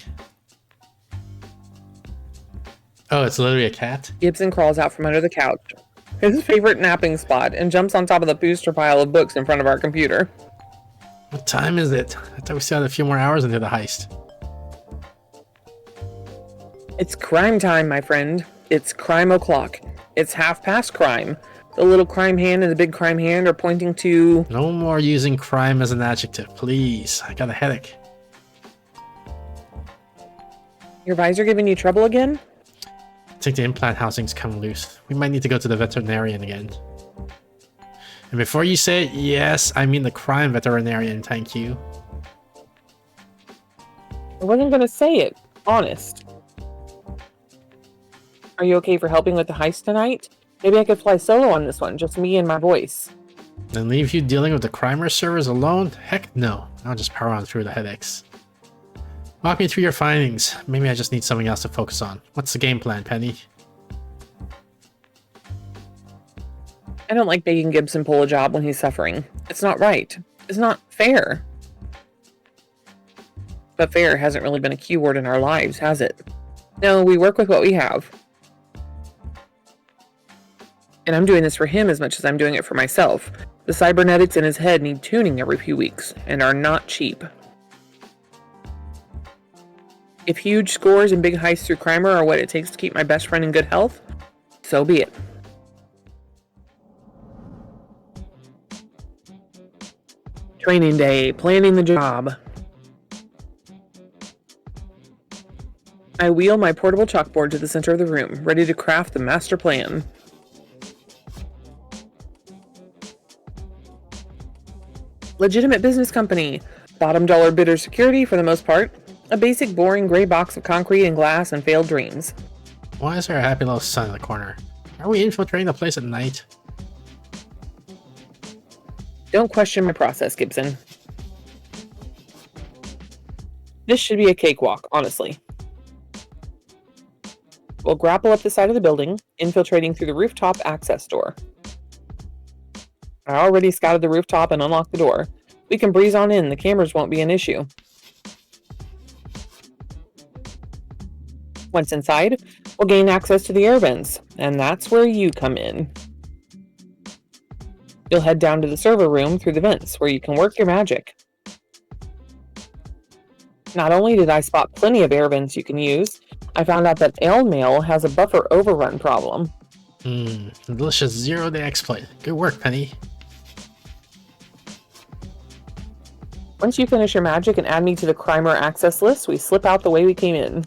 Oh, it's literally a cat? Gibson crawls out from under the couch, his favorite napping spot, and jumps on top of the booster pile of books in front of our computer. What time is it? I thought we still had a few more hours into the heist. It's crime time, my friend. It's crime o'clock. It's past crime. The little crime hand and the big crime hand are pointing to... No more using crime as an adjective, please. I got a headache. Your visor giving you trouble again? I think the implant housing's come loose. We might need to go to the veterinarian again. And before you say yes, I mean the crime veterinarian, thank you. I wasn't gonna say it. Honest. Are you okay for helping with the heist tonight? Maybe I could fly solo on this one, just me and my voice. And leave you dealing with the crimer servers alone? Heck no. I'll just power on through the headaches. Walk me through your findings. Maybe I just need something else to focus on. What's the game plan, Penny? I don't like making Gibson pull a job when he's suffering. It's not right. It's not fair. But fair hasn't really been a keyword in our lives, has it? No, we work with what we have. And I'm doing this for him as much as I'm doing it for myself. The cybernetics in his head need tuning every few weeks, and are not cheap. If huge scores and big heists through Crimer are what it takes to keep my best friend in good health, so be it. Training day, planning the job. I wheel my portable chalkboard to the center of the room, ready to craft the master plan. Legitimate business company. Bottom dollar bidder security for the most part. A basic boring gray box of concrete and glass and failed dreams. Why is there a happy little sun in the corner? Are we infiltrating the place at night? Don't question my process, Gibson. This should be a cakewalk, honestly. We'll grapple up the side of the building, infiltrating through the rooftop access door. I already scouted the rooftop and unlocked the door. We can breeze on in, the cameras won't be an issue. Once inside, we'll gain access to the air vents, and that's where you come in. You'll head down to the server room through the vents, where you can work your magic. Not only did I spot plenty of air vents you can use, I found out that Ailmail has a buffer overrun problem. Delicious zero-day exploit. Good work, Penny. Once you finish your magic and add me to the Crimer access list, we slip out the way we came in.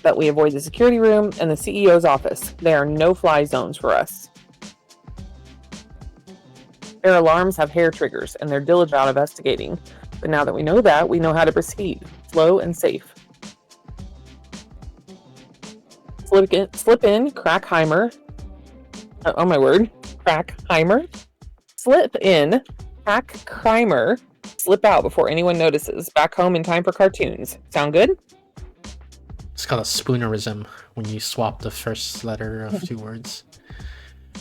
But we avoid the security room and the CEO's office. They are no-fly zones for us. Their alarms have hair triggers, and they're diligent about investigating. But now that we know that, we know how to proceed. Slow and safe. Slip in, Crackheimer. Oh my word. Crackheimer. Slip in, Crackheimer. Slip out before anyone notices. Back home in time for cartoons. Sound good? It's called a spoonerism when you swap the first letter of two words.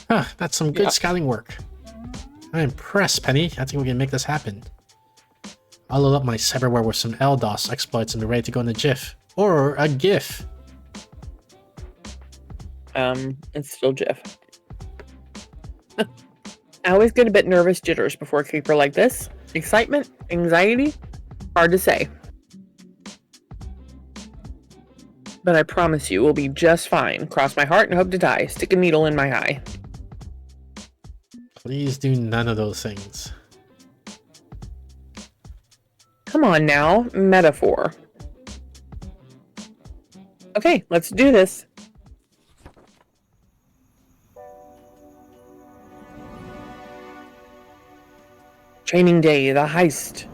That's some good scouting work. I'm impressed, Penny. I think we can make this happen. I'll load up my cyberware with some LDOS exploits and be ready to go in a GIF. Or a GIF. It's still GIF. I always get a bit nervous jitters before a creeper like this. Excitement? Anxiety? Hard to say. But I promise you we'll be just fine. Cross my heart and hope to die. Stick a needle in my eye. Please do none of those things. Come on now, metaphor. Okay, let's do this. Training day, the heist.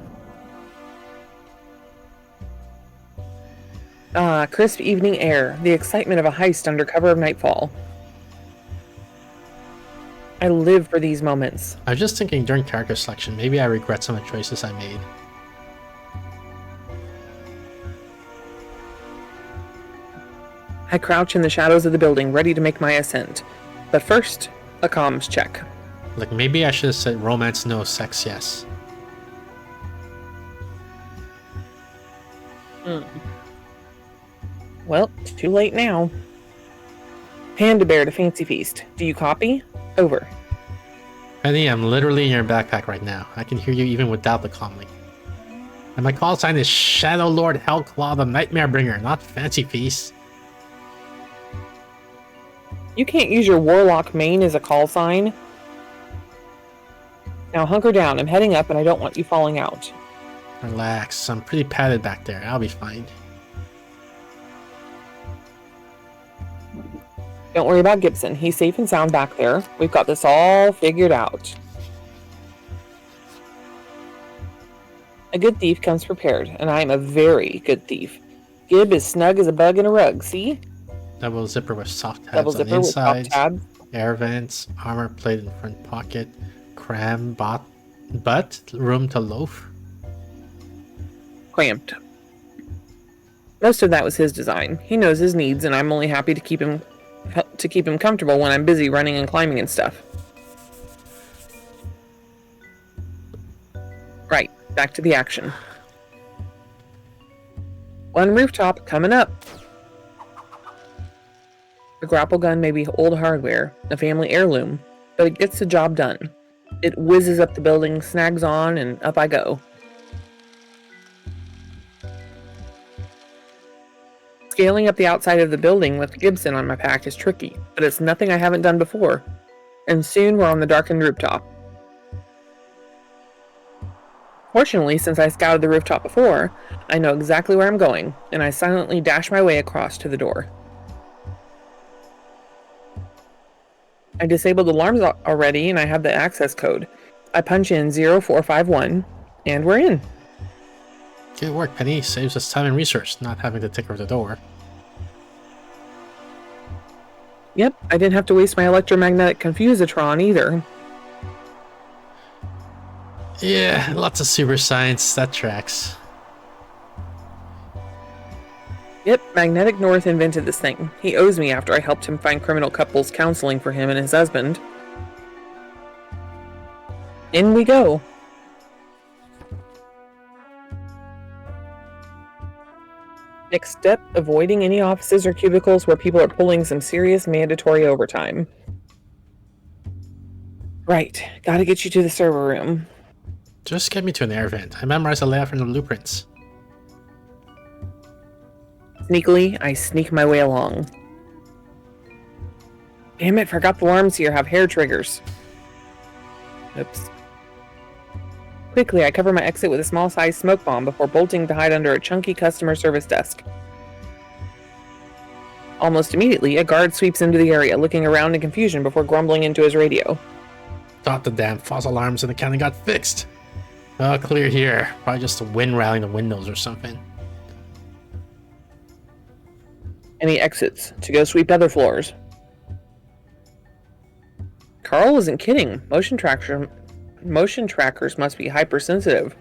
Ah, crisp evening air, the excitement of a heist under cover of nightfall. I live for these moments. I was just thinking during character selection, maybe I regret some of the choices I made. I crouch in the shadows of the building, ready to make my ascent. But first, a comms check. Like, maybe I should have said romance no, sex yes. Well, too late now. Panda Bear to Fancy Feast. Do you copy? Over. Penny, I'm literally in your backpack right now. I can hear you even without the comlink. And my call sign is Shadow Lord Hellclaw the Nightmare Bringer, not Fancy Feast. You can't use your Warlock main as a call sign. Now hunker down. I'm heading up and I don't want you falling out. Relax, I'm pretty padded back there. I'll be fine. Don't worry about Gibson. He's safe and sound back there. We've got this all figured out. A good thief comes prepared, and I am a very good thief. Gib is snug as a bug in a rug, see? Double zipper with soft tabs Double on zipper the with soft inside. tabs. Air vents, armor plate in front pocket, cram butt, room to loaf. Cramped. Most of that was his design. He knows his needs, and I'm only happy to keep him comfortable when I'm busy running and climbing and stuff. Right, back to the action. One rooftop coming up. The grapple gun may be old hardware, a family heirloom, but it gets the job done. It whizzes up the building, snags on, and up I go. Scaling up the outside of the building with Gibson on my pack is tricky, but it's nothing I haven't done before. And soon we're on the darkened rooftop. Fortunately, since I scouted the rooftop before, I know exactly where I'm going, and I silently dash my way across to the door. I disabled alarms already, and I have the access code. I punch in 0451, and we're in. Good work, Penny. Saves us time and research, not having to tinker the door. Yep, I didn't have to waste my electromagnetic confusatron either. Yeah, lots of super science. That tracks. Yep, Magnetic North invented this thing. He owes me after I helped him find criminal couples counseling for him and his husband. In we go. Next step, avoiding any offices or cubicles where people are pulling some serious mandatory overtime. Right, gotta get you to the server room. Just get me to an air vent. I memorized the layout from the blueprints. Sneakily, I sneak my way along. Damn it, forgot the alarms here have hair triggers. Oops. Quickly, I cover my exit with a small-sized smoke bomb before bolting to hide under a chunky customer service desk. Almost immediately, a guard sweeps into the area, looking around in confusion before grumbling into his radio. Thought the damn false alarms in the county got fixed. Oh, clear here. Probably just the wind rattling the windows or something. And he exits to go sweep other floors. Carl isn't kidding. Motion trackers must be hypersensitive.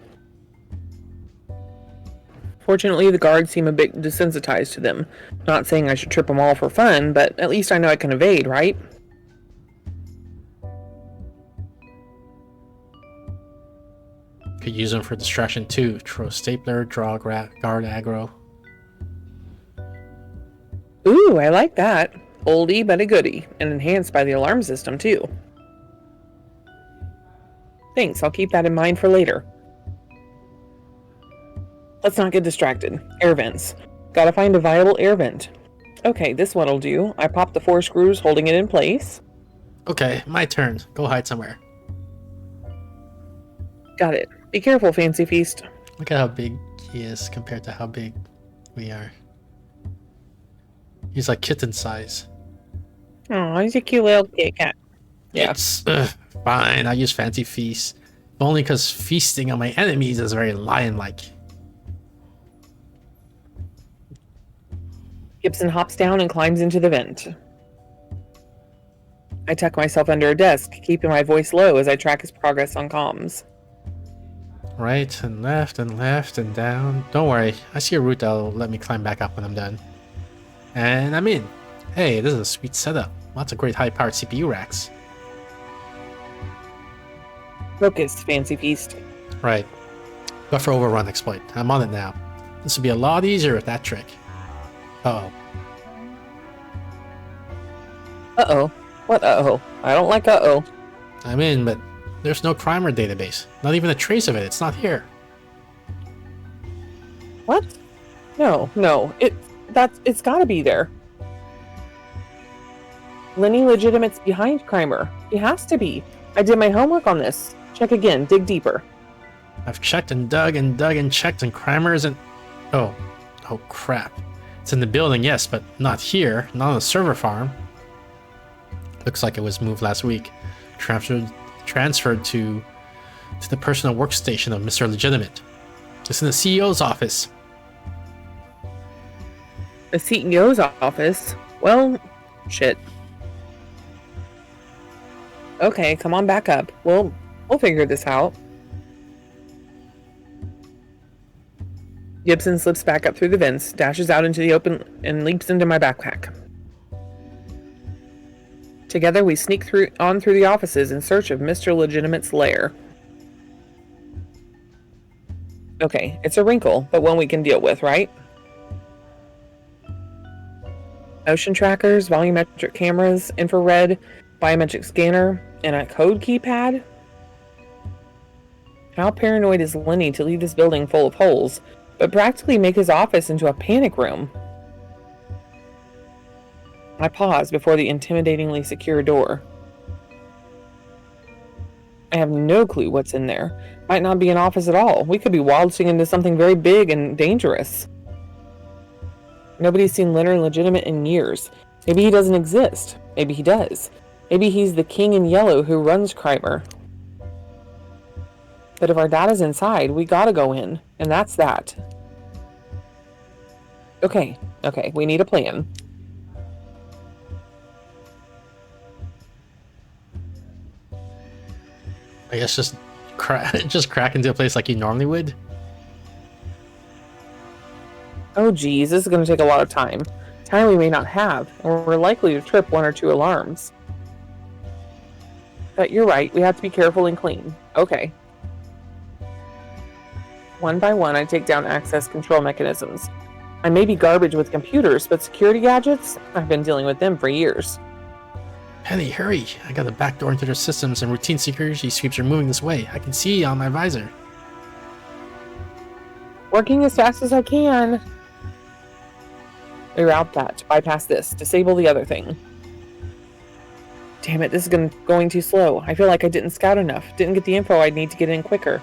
Fortunately, the guards seem a bit desensitized to them. Not saying I should trip them all for fun, but at least I know I can evade, right? Could use them for distraction too. Throw stapler, draw guard aggro. Ooh, I like that. Oldie but a goodie, and enhanced by the alarm system too. Thanks, I'll keep that in mind for later. Let's not get distracted. Air vents. Gotta find a viable air vent. Okay, this one'll do. I pop the 4 screws holding it in place. Okay, my turn. Go hide somewhere. Got it. Be careful, Fancy Feast. Look at how big he is compared to how big we are. He's like kitten size. Oh, he's a cute little Kit Kat. Yeah. It's fine. I use Fancy Feast. Only because feasting on my enemies is very lion-like. Gibson hops down and climbs into the vent. I tuck myself under a desk, keeping my voice low as I track his progress on comms. Right and left and down. Don't worry, I see a route that'll let me climb back up when I'm done. And I'm in. Hey, this is a sweet setup. Lots of great high-powered CPU racks. Focus, Fancy Feast. Right. Buffer overrun exploit. I'm on it now. This would be a lot easier with that trick. Uh-oh. Uh-oh. What uh-oh? I don't like uh-oh. I'm in, but there's no Crimer database. Not even a trace of it. It's not here. What? No. It's gotta be there. Lenny Legitimate's behind Crimer. He has to be. I did my homework on this. Check again. Dig deeper. I've checked and dug and dug and checked, and Crimer isn't... Oh crap. It's in the building, yes, but not here. Not on the server farm. Looks like it was moved last week. Transferred to the personal workstation of Mr. Legitimate. It's in the CEO's office. The CEO's office? Well, shit. Okay, come on back up. We'll figure this out. Gibson slips back up through the vents, dashes out into the open, and leaps into my backpack. Together, we sneak through the offices in search of Mr. Legitimate's lair. Okay, it's a wrinkle, but one we can deal with, right? Motion trackers, volumetric cameras, infrared, biometric scanner, and a code keypad? How paranoid is Lenny to leave this building full of holes, but practically make his office into a panic room? I pause before the intimidatingly secure door. I have no clue what's in there. Might not be an office at all. We could be waltzing into something very big and dangerous. Nobody's seen Leonard Legitimate in years. Maybe he doesn't exist. Maybe he does. Maybe he's the king in yellow who runs Crimer. But if our data's inside, we gotta go in. And that's that. Okay, we need a plan. I guess just crack into a place like you normally would. Oh geez, this is going to take a lot of time. Time we may not have, and we're likely to trip one or two alarms. But you're right, we have to be careful and clean. Okay. One by one, I take down access control mechanisms. I may be garbage with computers, but security gadgets? I've been dealing with them for years. Penny, hurry! I got a back door into their systems and routine security sweeps are moving this way. I can see on my visor. Working as fast as I can. Reroute that. Bypass this. Disable the other thing. Damn it, this is going too slow. I feel like I didn't scout enough. Didn't get the info I'd need to get in quicker.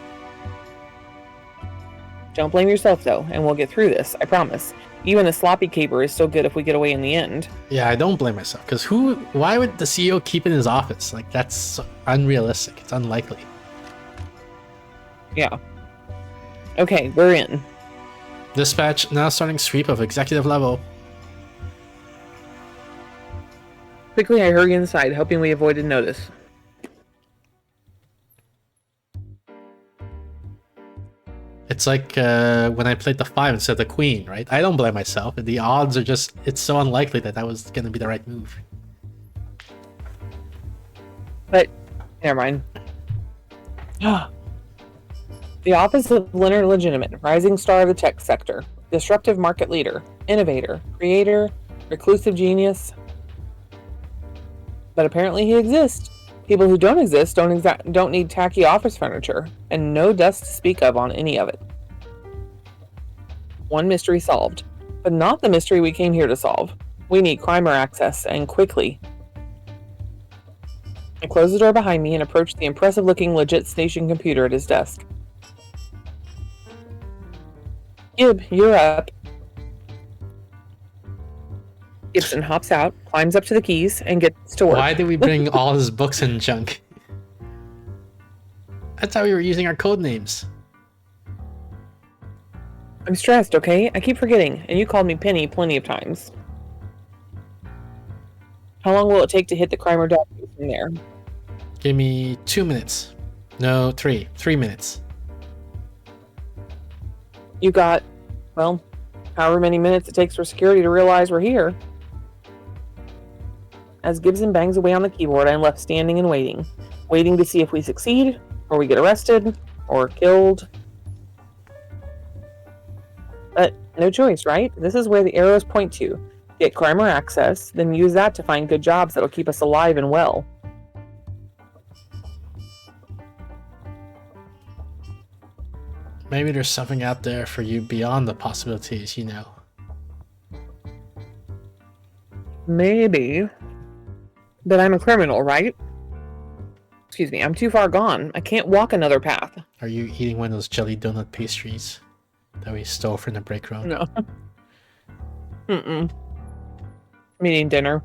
Don't blame yourself, though, and we'll get through this. I promise. Even a sloppy caper is still good if we get away in the end. Yeah, I don't blame myself, because why would the CEO keep in his office? Like, that's unrealistic. It's unlikely. Yeah. Okay, we're in. Dispatch, now starting sweep of executive level. Quickly, I hurry inside, hoping we avoided notice. It's like when I played the 5 instead of the queen, right? I don't blame myself. The odds are just, it's so unlikely that was going to be the right move. But, never mind. The office of Leonard Legitimate, rising star of the tech sector, disruptive market leader, innovator, creator, reclusive genius. But apparently he exists. People who don't exist don't need tacky office furniture, and no dust to speak of on any of it. One mystery solved, but not the mystery we came here to solve. We need Crimer access, and quickly. I closed the door behind me and approached the impressive-looking legit station computer at his desk. Gib, you're up. Gibson hops out, climbs up to the keys, and gets to work. Why did we bring all his books and junk? That's how we were using our code names. I'm stressed, okay? I keep forgetting, and you called me Penny plenty of times. How long will it take to hit the crime or dog from there? Give me 2 minutes. No, 3. 3 minutes. You got, well, however many minutes it takes for security to realize we're here. As Gibson bangs away on the keyboard, I'm left standing and waiting. Waiting to see if we succeed, or we get arrested, or killed. But no choice, right? This is where the arrows point to. Get crime or access, then use that to find good jobs that'll keep us alive and well. Maybe there's something out there for you beyond the possibilities, you know. Maybe. But I'm a criminal, right? Excuse me, I'm too far gone. I can't walk another path. Are you eating one of those jelly donut pastries that we stole from the break room? No. Mm-mm. I'm eating dinner.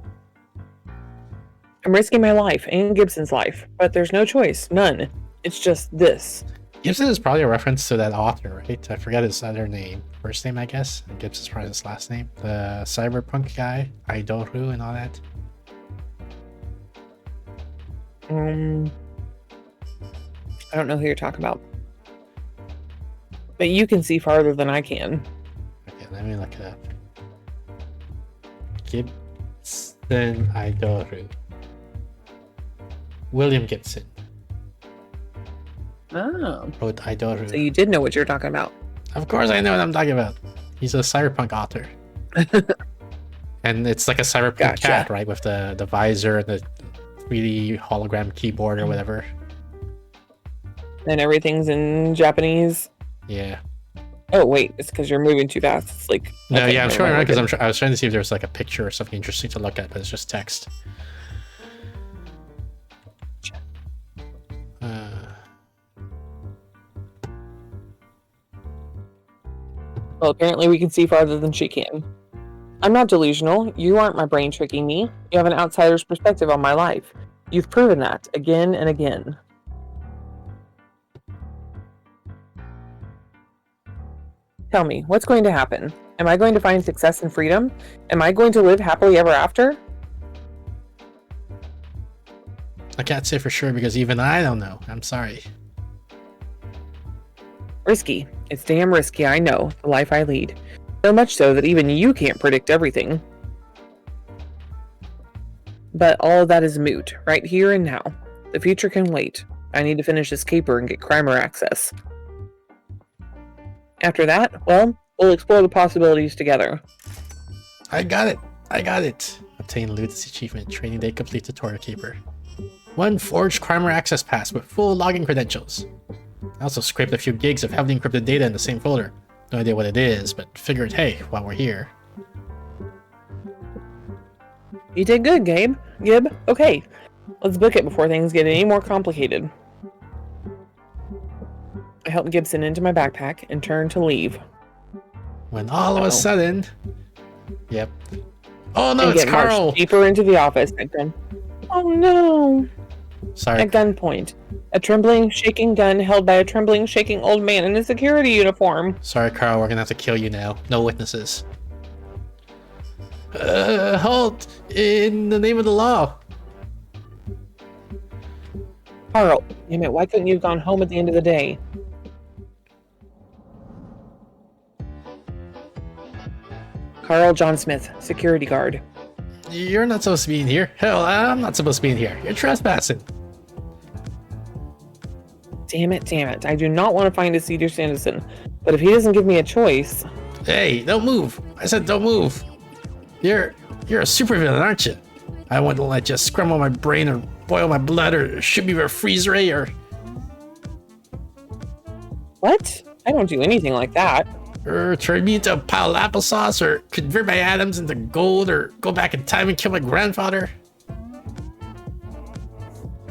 I'm risking my life and Gibson's life, but there's no choice. None. It's just this. Gibson is probably a reference to that author, right? I forget his other name. First name, I guess. And Gibson's probably his last name. The cyberpunk guy, Idoru and all that. I don't know who you're talking about. But you can see farther than I can. Okay, let me look it up. Gibson Idoru. William Gibson. Oh. Wrote Idoru. So you did know what you're talking about. Of course I know what I'm talking about. He's a cyberpunk author. And it's like a cyberpunk Gotcha. cat, right? With the visor and the 3D hologram keyboard or whatever. And everything's in Japanese. Yeah. Oh, wait. It's because you're moving too fast. It's like... No, okay, yeah, I'm never sure, mind, because we're good. I was trying to see if there was like a picture or something interesting to look at, but it's just text. Well, apparently we can see farther than she can. I'm not delusional. You aren't my brain tricking me. You have an outsider's perspective on my life. You've proven that again and again. Tell me, what's going to happen? Am I going to find success and freedom? Am I going to live happily ever after? I can't say for sure because even I don't know. I'm sorry. Risky. It's damn risky, I know, the life I lead. So much so that even you can't predict everything. But all of that is moot, right here and now. The future can wait. I need to finish this caper and get Crimer access. After that, well, we'll explore the possibilities together. I got it. I got it. Obtain Loot's achievement. Training day complete tutorial keeper. 1 forged Crimer access pass with full login credentials. I also scraped a few gigs of heavily encrypted data in the same folder. No idea what it is, but figured, hey, while we're here. You did good, Gib. Okay, let's book it before things get any more complicated. I helped Gibson into my backpack and turned to leave. When all of a sudden... Yep. Oh no, And it's get marched Carl! deeper into the office at gun. Oh no! Sorry. At gunpoint. A trembling, shaking gun held by a trembling, shaking old man in a security uniform. Sorry, Carl, we're gonna have to kill you now. No witnesses. Halt! In the name of the law! Carl, damn it, why couldn't you have gone home at the end of the day? Carl John Smith, security guard. You're not supposed to be in here. Hell, I'm not supposed to be in here. You're trespassing. Damn it. I do not want to find a senior citizen, but if he doesn't give me a choice... Hey, don't move. I said don't move. You're a supervillain, aren't you? I wouldn't let you scramble my brain or boil my blood or shoot me with a freeze ray or... What? I don't do anything like that. Or turn me into a pile of applesauce or convert my atoms into gold or go back in time and kill my grandfather.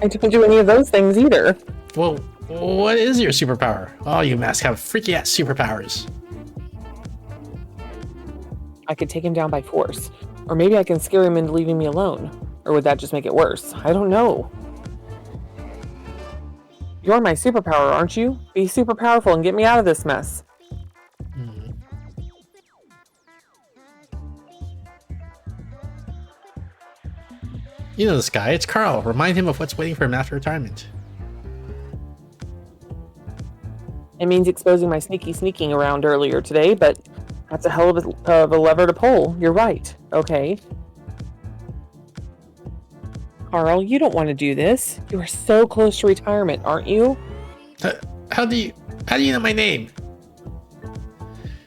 I I don't do any of those things either. Well, what is your superpower? Oh, you must have freaky ass superpowers. I could take him down by force. Or maybe I can scare him into leaving me alone. Or would that just make it worse? I don't know. You're my superpower, aren't you? Be super powerful and get me out of this mess. You know this guy, it's Carl. Remind him of what's waiting for him after retirement. It means exposing my sneaking around earlier today, but that's a hell of a lever to pull. You're right. Okay. Carl, you don't want to do this. You are so close to retirement, aren't you? How do you know my name?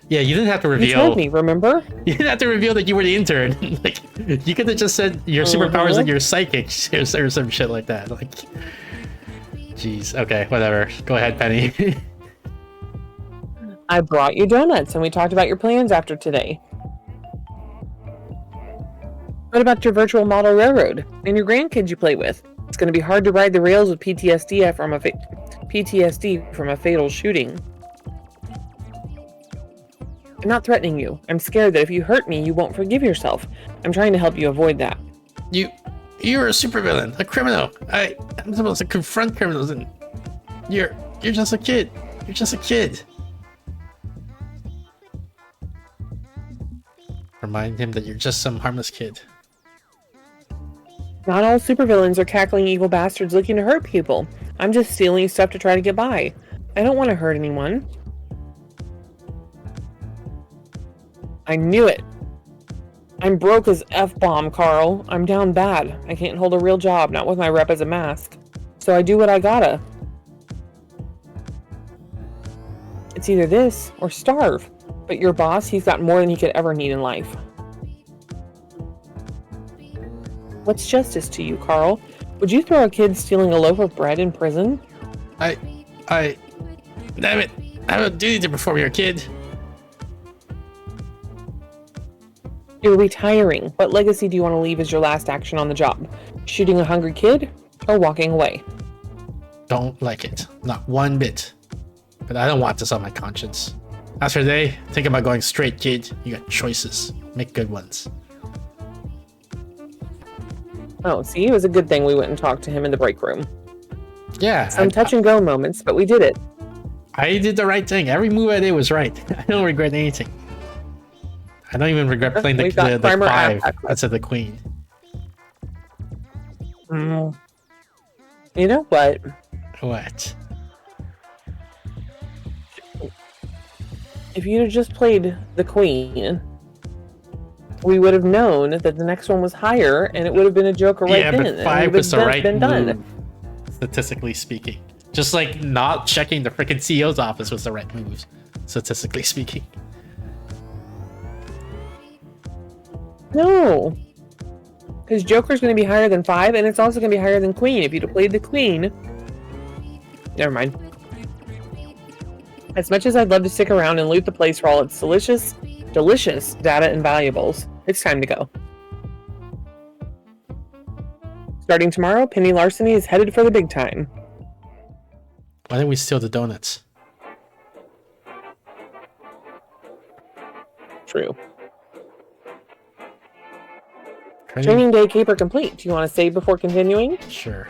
Yeah, you didn't have to reveal. You told me, remember? You didn't have to reveal that you were the intern. Like, you could have just said your superpower is like you're psychic or some shit like that. Like, jeez. Okay, whatever. Go ahead, Penny. I brought you donuts and we talked about your plans after today. What about your virtual model railroad and your grandkids you play with? It's going to be hard to ride the rails with PTSD from a fatal shooting. I'm not threatening you. I'm scared that if you hurt me, you won't forgive yourself. I'm trying to help you avoid that. You're a supervillain, a criminal. I'm supposed to confront criminals, and you're just a kid. You're just a kid. Remind him that you're just some harmless kid. Not all supervillains are cackling evil bastards looking to hurt people. I'm just stealing stuff to try to get by. I don't want to hurt anyone. I knew it. I'm broke as F-bomb, Carl. I'm down bad. I can't hold a real job, not with my rep as a mask. So I do what I gotta. It's either this or starve. But your boss, he's got more than he could ever need in life. What's justice to you, Carl? Would you throw a kid stealing a loaf of bread in prison? Damn it. I have a duty to perform here, kid. You're retiring. What legacy do you want to leave as your last action on the job? Shooting a hungry kid or walking away? Don't like it. Not one bit. But I don't want this on my conscience. As for today, think about going straight, kid. You got choices. Make good ones. Oh, see, it was a good thing we went and talked to him in the break room. Yeah. Some touch and go moments, but we did it. I did the right thing. Every move I did was right. I don't regret anything. I don't even regret playing the 5 instead of the queen. You know what? What? If you'd have just played the queen, we would have known that the next one was higher, and it would have been a Joker right then. Yeah, but 5 was the right been move, done. statistically speaking. Just like not checking the freaking CEO's office was the right move, statistically speaking. No, because Joker's going to be higher than 5, and it's also going to be higher than Queen. If you'd have played the Queen, never mind. As much as I'd love to stick around and loot the place for all its delicious data and valuables, it's time to go. Starting tomorrow, Penny Larceny is headed for the big time. Why didn't we steal the donuts? True. Training day caper complete. Do you want to save before continuing? Sure.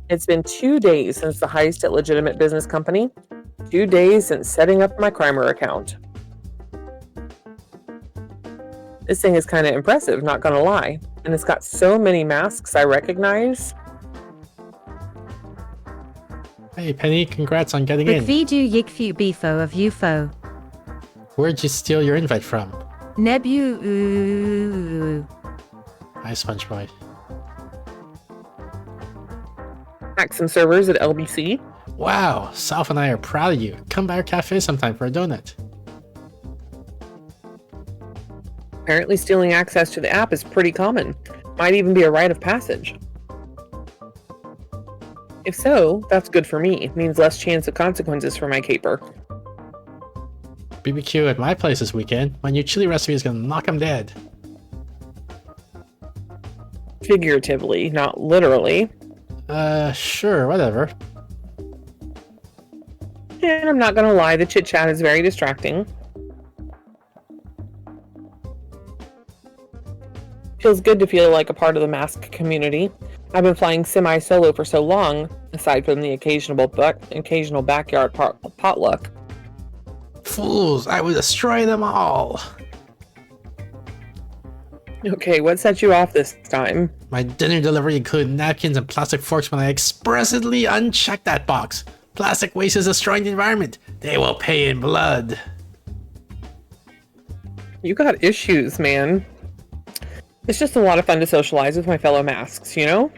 It's been 2 days since the heist at Legitimate Business Company. 2 days since setting up my Crimer account. This thing is kind of impressive, not gonna lie. And it's got so many masks I recognize. Hey, Penny, congrats on getting in. Vidu Yigfu Bifo of UFO. Where'd you steal your invite from? Nebu. Hi, SpongeBob. Hack some servers at LBC. Wow, South and I are proud of you. Come by our cafe sometime for a donut. Apparently stealing access to the app is pretty common. Might even be a rite of passage. If so, that's good for me. It means less chance of consequences for my caper. BBQ at my place this weekend. My new chili recipe is gonna knock him dead. Figuratively, not literally. Sure, whatever. And I'm not gonna lie, the chit chat is very distracting. Feels good to feel like a part of the mask community. I've been flying semi-solo for so long, aside from the occasional backyard potluck. Fools, I will destroy them all. Okay, what set you off this time? My dinner delivery included napkins and plastic forks when I expressly unchecked that box. Plastic waste is destroying the environment. They will pay in blood. You got issues, man. It's just a lot of fun to socialize with my fellow masks, you know?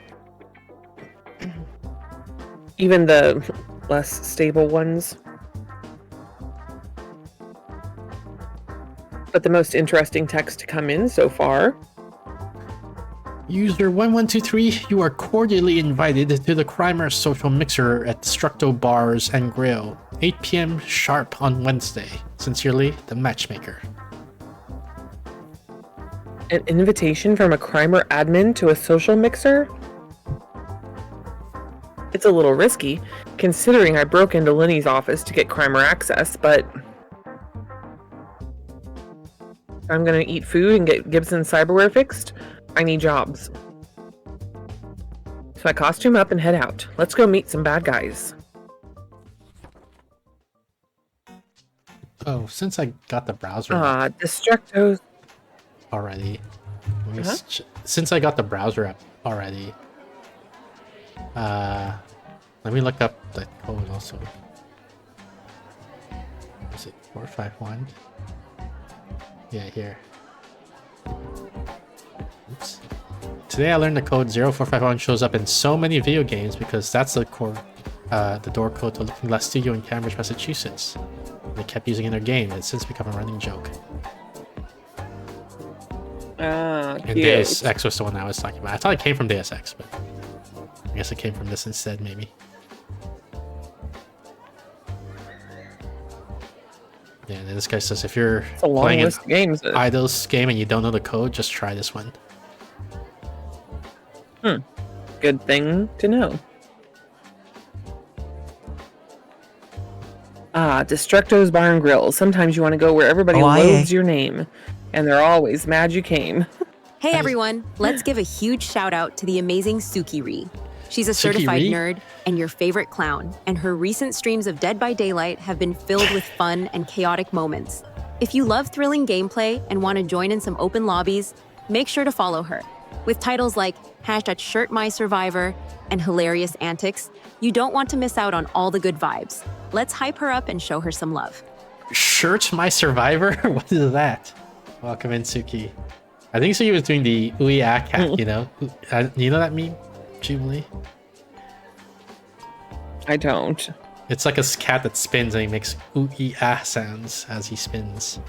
Even the less stable ones. But the most interesting text to come in so far. User 1123, you are cordially invited to the Crimer Social Mixer at Destructo Bars and Grill, 8 p.m. sharp on Wednesday. Sincerely, the Matchmaker. An invitation from a Crimer admin to a social mixer? It's a little risky, considering I broke into Lenny's office to get Crimer access, but if I'm gonna eat food and get Gibson's cyberware fixed, I need jobs. So I costume up and head out. Let's go meet some bad guys. Oh, since I got the browser Destructos. already, since I got the browser up already, let me look up the code also. Is it 451? Yeah, here. Oops. Today I learned the code 0451 shows up in so many video games because that's the door code to Looking Glass Studio in Cambridge, Massachusetts. They kept using it in their game, and it's since become a running joke. And Cute. Deus Ex was the one I was talking about. I thought it came from Deus Ex, but I guess it came from this instead, maybe. Yeah, and then this guy says if you're It's a long playing list of games. an Idols game and you don't know the code, just try this one. Good thing to know. Destructo's Bar and Grill. Sometimes you want to go where everybody loathes your name, and they're always mad you came. Hey everyone, let's give a huge shout out to the amazing Suki Ree. She's a certified Ree? nerd and your favorite clown, and her recent streams of Dead by Daylight have been filled with fun and chaotic moments. If you love thrilling gameplay and want to join in some open lobbies, make sure to follow her. With titles like #ShirtMySurvivor and hilarious antics, you don't want to miss out on all the good vibes. Let's hype her up and show her some love. Shirt My Survivor? What is that? Welcome in, Suki. I think Suki was doing the ooey ah cat, you know? You know that meme, Jubilee? I don't. It's like a cat that spins and he makes ooey ah sounds as he spins.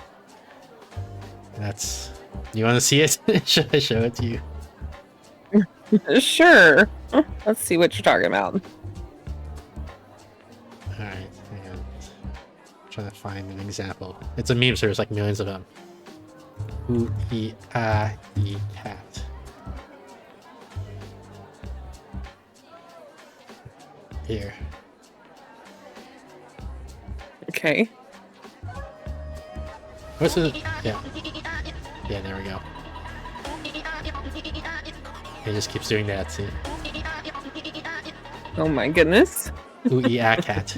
That's... You want to see it? Should I show it to you? Sure. Let's see what you're talking about. Alright, hang on. I'm trying to find an example. It's a meme, so there's like millions of them. Ooey ah e cat. Here. Okay. What's it? Yeah. Yeah, there we go. He just keeps doing that, see? Oh my goodness. Ooey ah cat.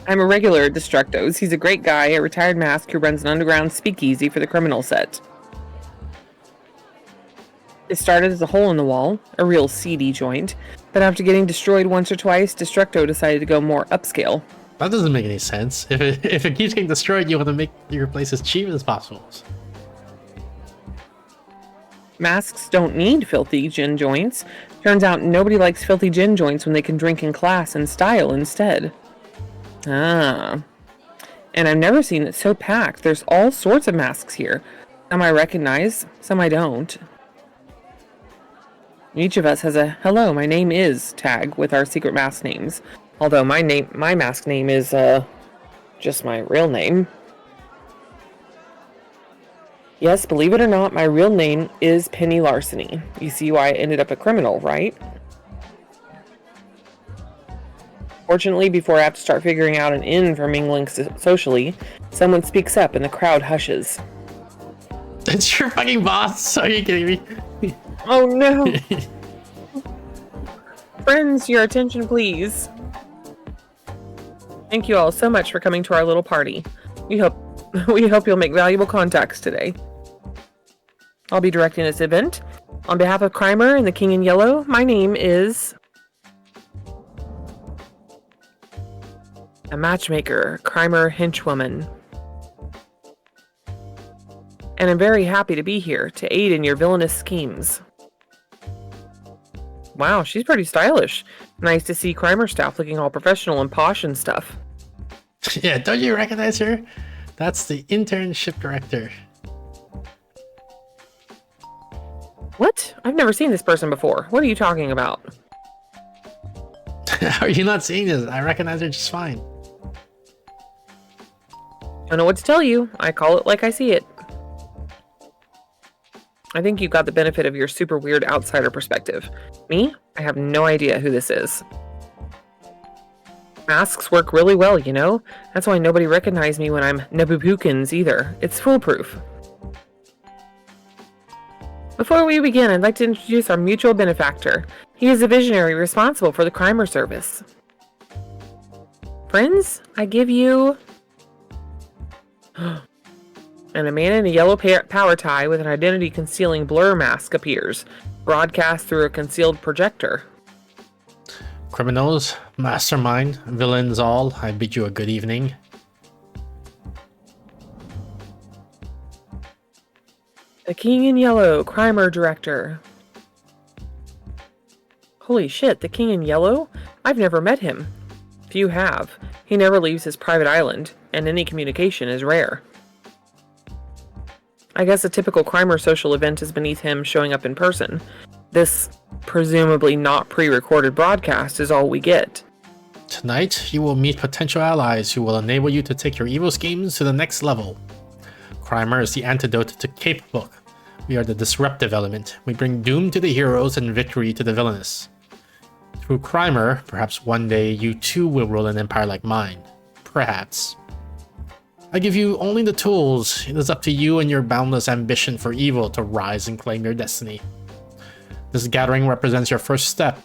I'm a regular at Destructo's. He's a great guy, a retired mask who runs an underground speakeasy for the criminal set. It started as a hole in the wall, a real seedy joint, but after getting destroyed once or twice, Destructo decided to go more upscale. That doesn't make any sense. If it keeps getting destroyed, you want to make your place as cheap as possible. Masks don't need filthy gin joints. Turns out nobody likes filthy gin joints when they can drink in class and style instead. And I've never seen it so packed. There's all sorts of masks here. Some I recognize, some I don't. Each of us has a "Hello, my name is" tag with our secret mask names. Although my mask name is just my real name. Yes, believe it or not, my real name is Penny Larceny. You see why I ended up a criminal, right? Fortunately, before I have to start figuring out an in for mingling socially, someone speaks up and the crowd hushes. It's your fucking boss. Are you kidding me? Oh no! Friends, your attention please. Thank you all so much for coming to our little party. We hope you'll make valuable contacts today. I'll be directing this event. On behalf of Crimer and the King in Yellow, my name is... a matchmaker, Crimer Henchwoman. And I'm very happy to be here to aid in your villainous schemes. Wow, she's pretty stylish. Nice to see Crimer staff looking all professional and posh and stuff. Yeah, don't you recognize her? That's the internship director. What? I've never seen this person before. What are you talking about? Are you not seeing this? I recognize her just fine. I don't know what to tell you. I call it like I see it. I think you got the benefit of your super weird outsider perspective. Me? I have no idea who this is. Masks work really well, you know? That's why nobody recognizes me when I'm Nebupukins either. It's foolproof. Before we begin, I'd like to introduce our mutual benefactor. He is a visionary responsible for the Crimer service. Friends, I give you... And a man in a yellow power tie with an identity-concealing blur mask appears, broadcast through a concealed projector. Criminals, mastermind, villains all, I bid you a good evening. The King in Yellow, Crimer Director. Holy shit, the King in Yellow? I've never met him. Few have. He never leaves his private island, and any communication is rare. I guess a typical Crimer social event is beneath him showing up in person. This presumably not pre-recorded broadcast is all we get. Tonight, you will meet potential allies who will enable you to take your evil schemes to the next level. Crimer is the antidote to Cape Book. We are the disruptive element. We bring doom to the heroes and victory to the villainous. Through Crimer, perhaps one day you too will rule an empire like mine. Perhaps. I give you only the tools. It is up to you and your boundless ambition for evil to rise and claim your destiny. This gathering represents your first step.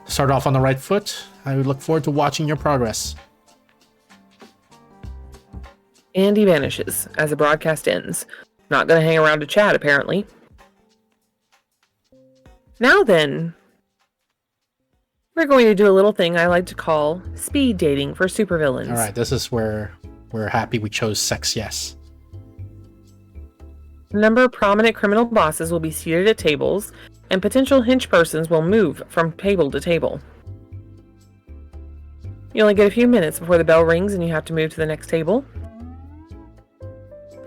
To start off on the right foot, I would look forward to watching your progress. And he vanishes as the broadcast ends. Not gonna hang around to chat, apparently. Now then, we're going to do a little thing I like to call speed dating for supervillains. Alright, this is where we're happy we chose sex, yes. A number of prominent criminal bosses will be seated at tables, and potential henchpersons will move from table to table. You only get a few minutes before the bell rings and you have to move to the next table.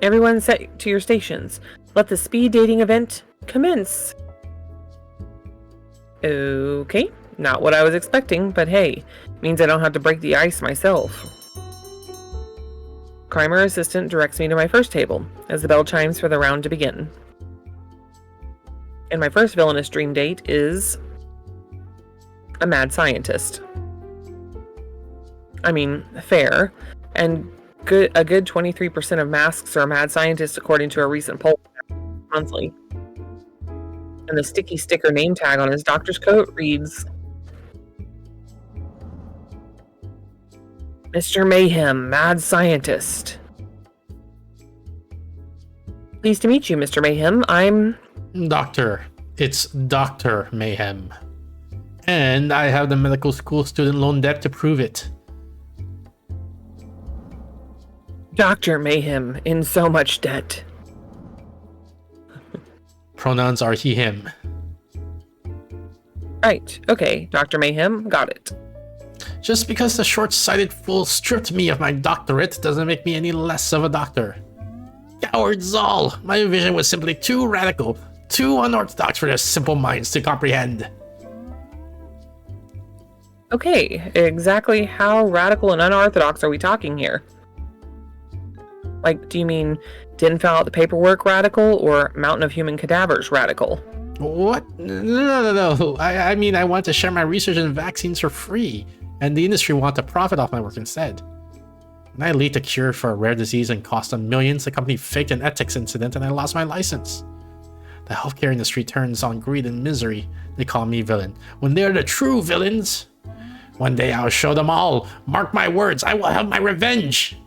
Everyone set to your stations. Let the speed dating event commence. Okay, not what I was expecting, but hey, means I don't have to break the ice myself. Crimer assistant directs me to my first table, as the bell chimes for the round to begin. And my first villainous dream date is... a mad scientist. I mean, fair, and a good 23% of masks are mad scientists according to a recent poll monthly. And the sticky sticker name tag on his doctor's coat reads, Mr. Mayhem, mad scientist. Pleased to meet you, Mr. Mayhem. I'm... Doctor. It's Dr. Mayhem. And I have the medical school student loan debt to prove it. Dr. Mayhem, in so much debt. Pronouns are he, him. Right, okay, Dr. Mayhem, got it. Just because the short-sighted fool stripped me of my doctorate doesn't make me any less of a doctor. Cowards all! My vision was simply too radical, Too unorthodox for their simple minds to comprehend. Okay, exactly how radical and unorthodox are we talking here? Like, do you mean didn't fill out the paperwork radical or mountain of human cadavers radical? What? No. I mean, I want to share my research in vaccines for free, and the industry want to profit off my work instead. When I leaked a cure for a rare disease and cost them millions, the company faked an ethics incident and I lost my license. The healthcare industry turns on greed and misery. They call me villain, when they're the true villains. One day I'll show them all. Mark my words, I will have my revenge.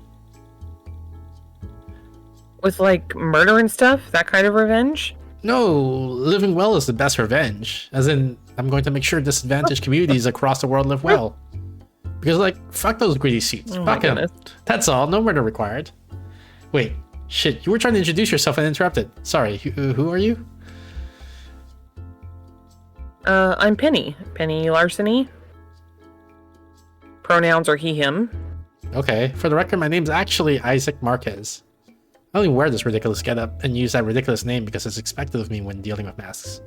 With, like, murder and stuff? That kind of revenge? No, living well is the best revenge. As in, I'm going to make sure disadvantaged communities across the world live well. Because, like, fuck those greedy seats. Fuck them. That's all, no murder required. Wait, shit, you were trying to introduce yourself and interrupted. Sorry, who are you? I'm Penny. Penny Larceny. Pronouns are he, him. Okay, for the record, my name's actually Isaac Marquez. I only wear this ridiculous getup and use that ridiculous name because it's expected of me when dealing with masks.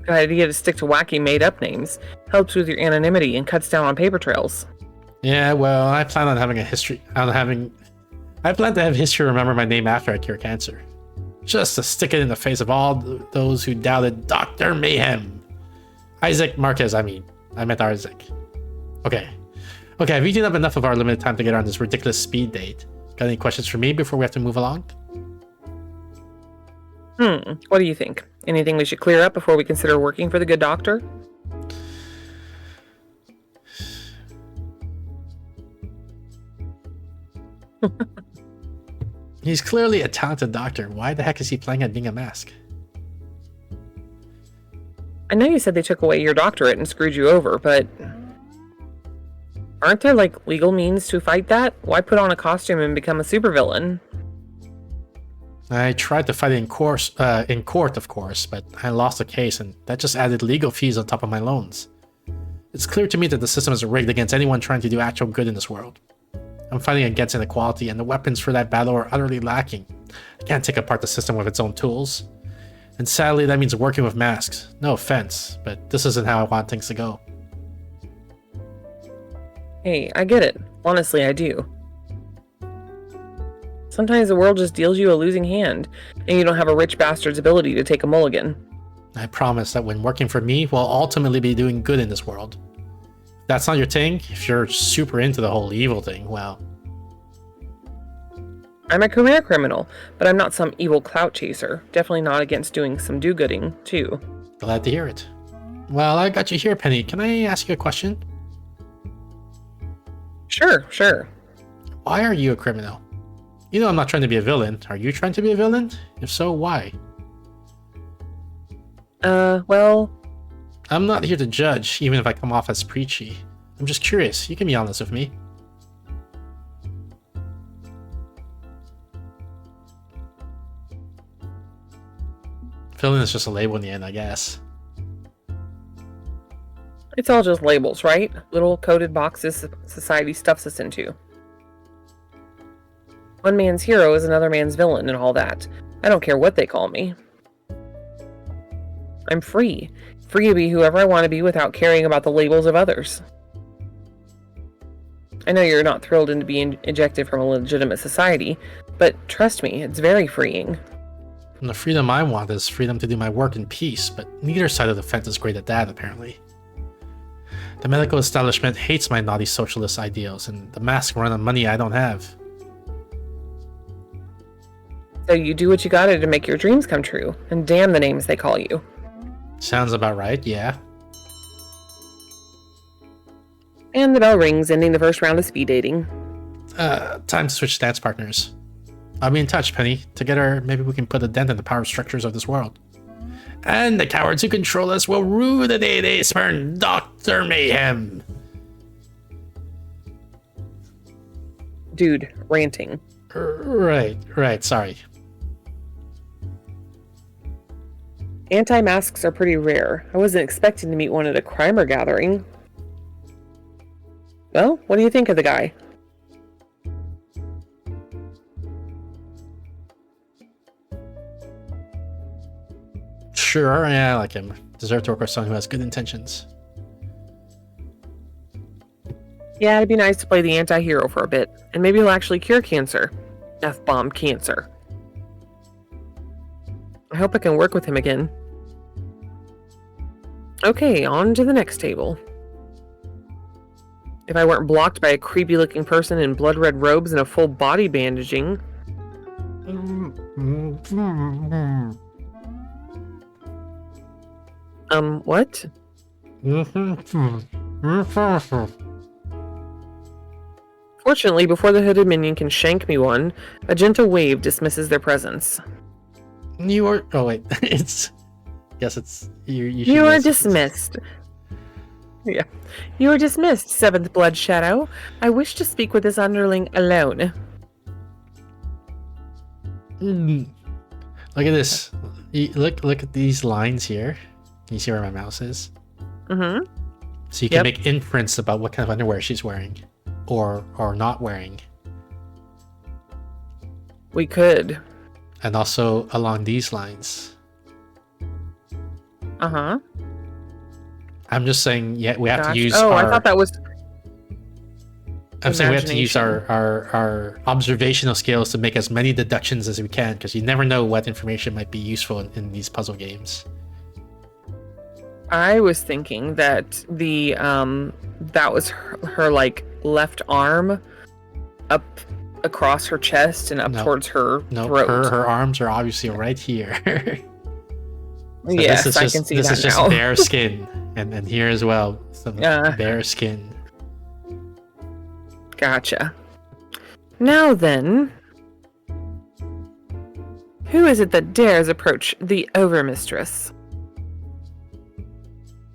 Good idea to stick to wacky made-up names. Helps with your anonymity and cuts down on paper trails. Yeah, well, I plan on having a history. I plan to have history remember my name after I cure cancer, just to stick it in the face of all those who doubted Dr. Mayhem. Isaac Marquez, I meant Isaac. Okay, I've eaten up enough of our limited time to get on this ridiculous speed date. Got any questions for me before we have to move along? What do you think? Anything we should clear up before we consider working for the good doctor? He's clearly a talented doctor. Why the heck is he playing at being a mask? I know you said they took away your doctorate and screwed you over, but aren't there, like, legal means to fight that? Why put on a costume and become a supervillain? I tried to fight it in court, of course, but I lost the case, and that just added legal fees on top of my loans. It's clear to me that the system is rigged against anyone trying to do actual good in this world. I'm fighting against inequality, and the weapons for that battle are utterly lacking. I can't take apart the system with its own tools. And sadly, that means working with masks. No offense, but this isn't how I want things to go. Hey, I get it. Honestly, I do. Sometimes the world just deals you a losing hand, and you don't have a rich bastard's ability to take a mulligan. I promise that when working for me, we'll ultimately be doing good in this world. If that's not your thing, if you're super into the whole evil thing, well... I'm a career criminal, but I'm not some evil clout chaser. Definitely not against doing some do-gooding, too. Glad to hear it. Well, I got you here, Penny. Can I ask you a question? Sure. Why are you a criminal? You know I'm not trying to be a villain. Are you trying to be a villain? If so, why? Well... I'm not here to judge, even if I come off as preachy. I'm just curious. You can be honest with me. Villain is just a label in the end, I guess. It's all just labels, right? Little coded boxes society stuffs us into. One man's hero is another man's villain and all that. I don't care what they call me. I'm free. Free to be whoever I want to be without caring about the labels of others. I know you're not thrilled into being ejected from a legitimate society, but trust me, it's very freeing. And the freedom I want is freedom to do my work in peace, but neither side of the fence is great at that, apparently. The medical establishment hates my naughty socialist ideals, and the masks run on money I don't have. So you do what you gotta to make your dreams come true, and damn the names they call you. Sounds about right, yeah. And the bell rings, ending the first round of speed dating. Time to switch dance partners. I'll be in touch, Penny. Together, maybe we can put a dent in the power structures of this world. And the cowards who control us will rue the day they spurn Dr. Mayhem. Dude, ranting. Right, sorry. Anti-masks are pretty rare. I wasn't expecting to meet one at a crimer gathering. Well, what do you think of the guy? Sure, yeah, I like him. Deserve to work with someone who has good intentions. Yeah, it'd be nice to play the anti-hero for a bit, and maybe he'll actually cure cancer. F-bomb cancer. I hope I can work with him again. Okay, on to the next table. If I weren't blocked by a creepy-looking person in blood-red robes and a full body bandaging... What? Fortunately, before the hooded minion can shank me one, a gentle wave dismisses their presence. You are... Oh, wait. It's... Yes, it's... You are dismissed. Yeah. You are dismissed, Seventh Blood Shadow. I wish to speak with this underling alone. Look at this. Look at these lines here. Can you see where my mouse is? Mm-hmm. So you can make inference about what kind of underwear she's wearing. Or not wearing. We could. And also along these lines. Uh-huh. I'm just saying, yeah, we have to use I thought that was... I'm saying we have to use our observational skills to make as many deductions as we can, because you never know what information might be useful in these puzzle games. I was thinking that the that was her like left arm up across her chest and up towards her throat. Her arms are obviously right here. So yes, I can see that now. This is just bare skin, and here as well, some bare skin. Gotcha. Now then, who is it that dares approach the Overmistress?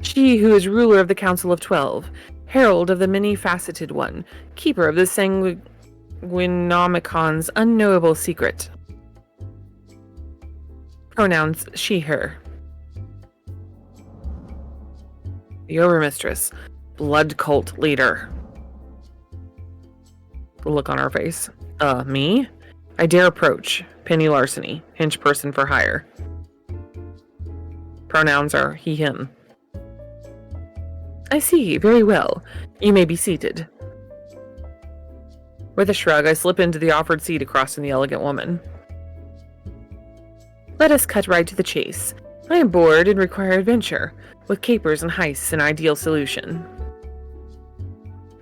She who is ruler of the Council of 12, herald of the many-faceted one, keeper of the Sanguinomicon's unknowable secret. Pronouns she, her. The Overmistress, blood cult leader. The look on our face. Me? I dare approach. Penny Larceny, hench person for hire. Pronouns are he, him. I see, very well. You may be seated. With a shrug, I slip into the offered seat across from the elegant woman. Let us cut right to the chase. I am bored and require adventure, with capers and heists an ideal solution.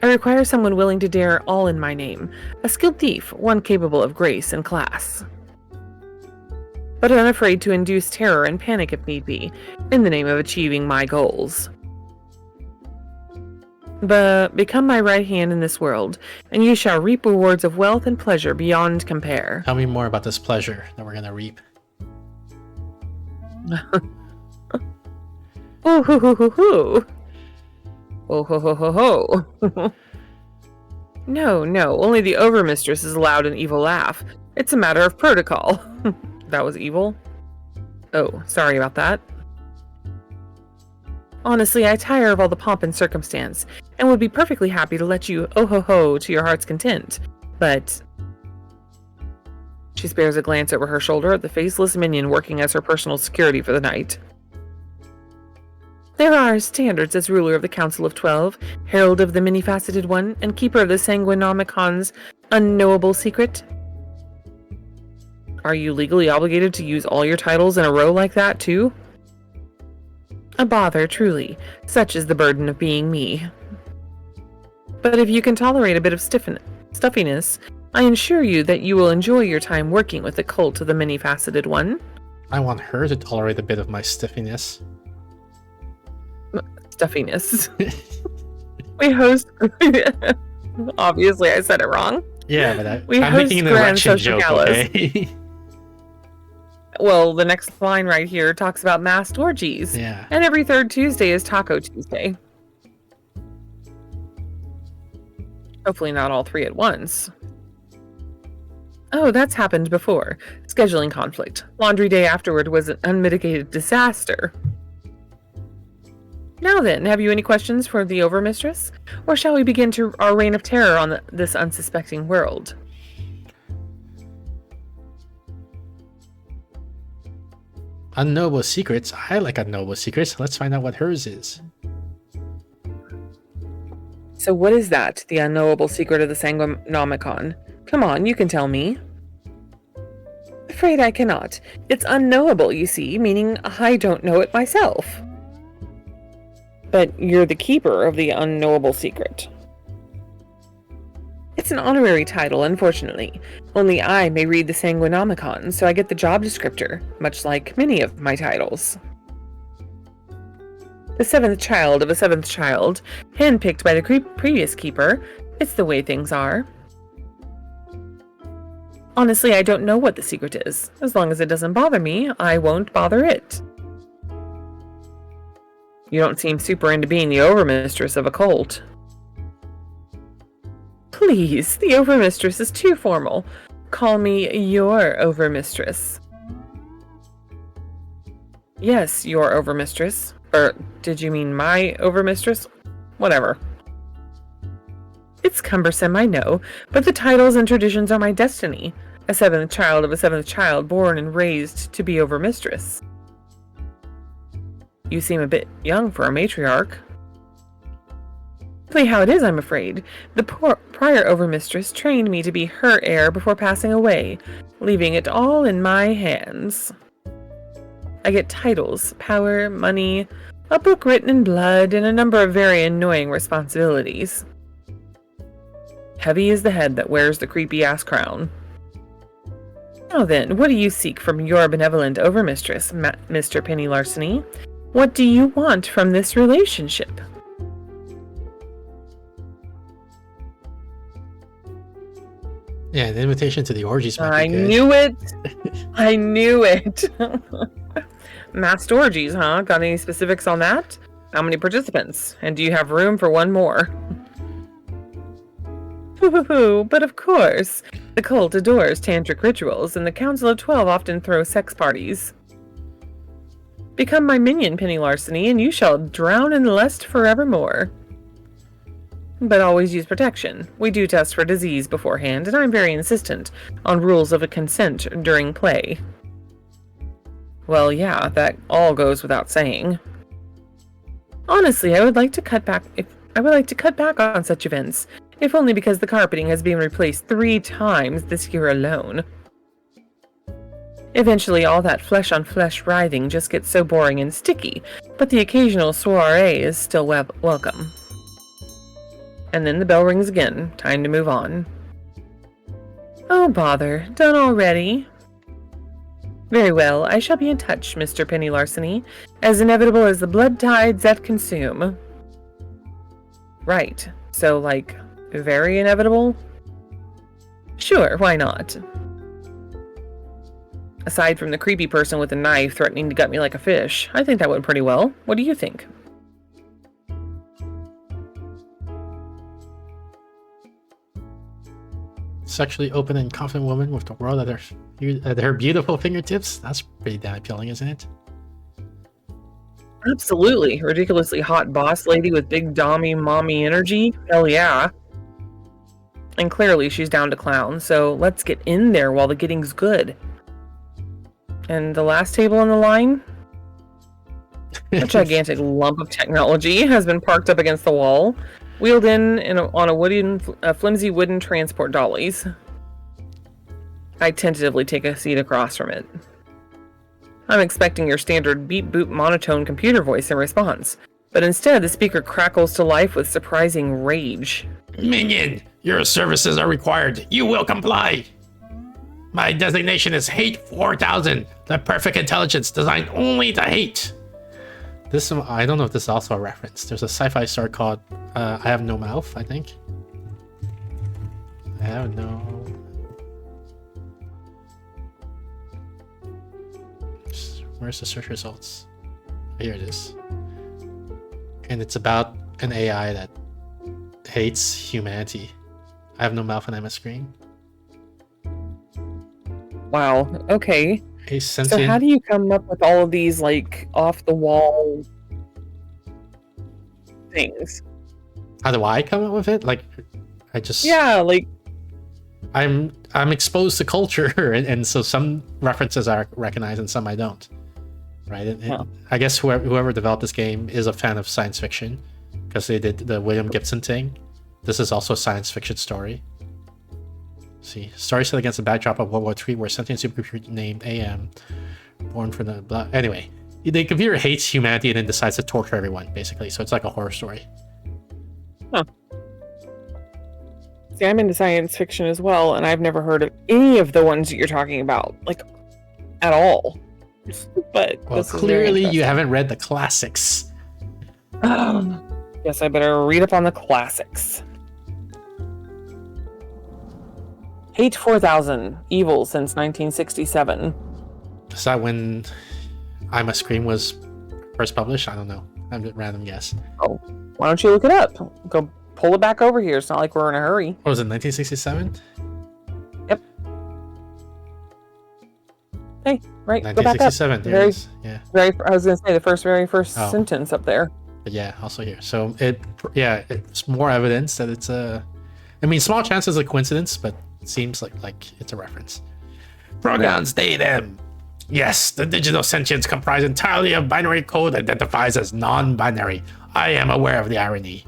I require someone willing to dare all in my name, a skilled thief, one capable of grace and class. But unafraid to induce terror and panic if need be, in the name of achieving my goals. But become my right hand in this world, and you shall reap rewards of wealth and pleasure beyond compare. Tell me more about this pleasure that we're gonna reap. Oh ho ho ho ho! Oh ho ho ho ho! No, only the Overmistress is allowed an evil laugh. It's a matter of protocol. That was evil? Oh, sorry about that. Honestly, I tire of all the pomp and circumstance, and would be perfectly happy to let you oh-ho-ho to your heart's content, but... She spares a glance over her shoulder at the faceless minion working as her personal security for the night. There are standards as ruler of the Council of 12, herald of the many-faceted one, and keeper of the Sanguinomicon's unknowable secret. Are you legally obligated to use all your titles in a row like that, too? A bother, truly. Such is the burden of being me. But if you can tolerate a bit of stuffiness, I assure you that you will enjoy your time working with the cult of the many-faceted one. I want her to tolerate a bit of my stuffiness. Stuffiness. We host... Obviously, I said it wrong. Yeah, but I'm host making an grand erection social joke, galas. okay? Well, the next line right here talks about masked orgies. Yeah. And every third Tuesday is Taco Tuesday. Hopefully not all three at once. Oh, that's happened before. Scheduling conflict. Laundry day afterward was an unmitigated disaster. Now then, have you any questions for the Overmistress? Or shall we begin our reign of terror on this unsuspecting world? Unknowable secrets. I like unknowable secrets. Let's find out what hers is. So what is that, the unknowable secret of the Sanguinomicon? Come on, you can tell me. Afraid I cannot. It's unknowable, you see, meaning I don't know it myself. But you're the keeper of the unknowable secret. It's an honorary title, unfortunately. Only I may read the Sanguinomicon, so I get the job descriptor, much like many of my titles. The seventh child of a seventh child, handpicked by the previous keeper. It's the way things are. Honestly, I don't know what the secret is. As long as it doesn't bother me, I won't bother it. You don't seem super into being the overmistress of a cult. Please, the overmistress is too formal. Call me your overmistress. Yes, your overmistress. Or did you mean my overmistress? Whatever. It's cumbersome, I know, but the titles and traditions are my destiny. A seventh child of a seventh child, born and raised to be overmistress. You seem a bit young for a matriarch. Simply how it is, I'm afraid. The prior overmistress trained me to be her heir before passing away, leaving it all in my hands. I get titles, power, money, a book written in blood, and a number of very annoying responsibilities. Heavy is the head that wears the creepy-ass crown. Now then, what do you seek from your benevolent overmistress, Mr. Penny Larceny? What do you want from this relationship? Yeah, an invitation to the orgies might I be good. knew it! I knew it! Masked orgies, huh? Got any specifics on that? How many participants? And do you have room for one more? But of course, the cult adores tantric rituals, and the Council of 12 often throw sex parties. Become my minion, Penny Larceny, and you shall drown in lust forevermore. But always use protection. We do test for disease beforehand, and I'm very insistent on rules of consent during play. Well, yeah, that all goes without saying. Honestly, I would like to cut back on such events, if only because the carpeting has been replaced 3 times this year alone. Eventually, all that flesh-on-flesh writhing just gets so boring and sticky, but the occasional soiree is still welcome. And then the bell rings again. Time to move on. Oh, bother. Done already? Very well. I shall be in touch, Mr. Penny Larceny, as inevitable as the blood tides that consume. Right. So, like, very inevitable? Sure, why not? Aside from the creepy person with a knife threatening to gut me like a fish, I think that went pretty well. What do you think? Sexually open and confident woman with the world at her beautiful fingertips. That's pretty damn appealing, isn't it? Absolutely. Ridiculously hot boss lady with big dommy mommy energy. Hell yeah. And clearly she's down to clown, so let's get in there while the getting's good. And the last table on the line? A gigantic lump of technology has been parked up against the wall, wheeled on a flimsy wooden transport dollies. I tentatively take a seat across from it. I'm expecting your standard beep-boop monotone computer voice in response, but instead the speaker crackles to life with surprising rage. Minion, your services are required. You will comply. My designation is Hate 4000, the perfect intelligence designed only to hate. This, I don't know if this is also a reference. There's a sci-fi story called I Have No Mouth, I think. I have no... Where's the search results? Here it is. And it's about an AI that hates humanity. I have no mouth and I'm a screen. Wow, okay. A So sentient... how do you come up with all of these, like, off-the-wall things? How do I come up with it? Like, I just... Yeah, like... I'm exposed to culture, and so some references I recognize and some I don't. right? No. I guess whoever developed this game is a fan of science fiction because they did the William Gibson thing. This is also a science fiction story. See, story set against the backdrop of World War III, where sentient supercomputer named AM, born from the blah. Anyway, the computer hates humanity and then decides to torture everyone, basically. So it's like a horror story. Huh. See, I'm into science fiction as well, and I've never heard of any of the ones that you're talking about, like, at all. But well, clearly you haven't read the classics. Yes, I better read up on the classics. Hate 4000, Evil since 1967. Is that when I'm a Scream was first published? I don't know. I'm just random guess. Oh, why don't you look it up? Go pull it back over here. It's not like we're in a hurry. What was it, 1967? Yep. Hey, right, go back up. 1967, there it is. Yeah. I was going to say the very first sentence up there. But yeah, also here. So it's more evidence that it's a... I mean, small chances of coincidence, but it seems like it's a reference. Pronouns they, them. Yes, the digital sentience comprised entirely of binary code identifies as non-binary. I am aware of the irony.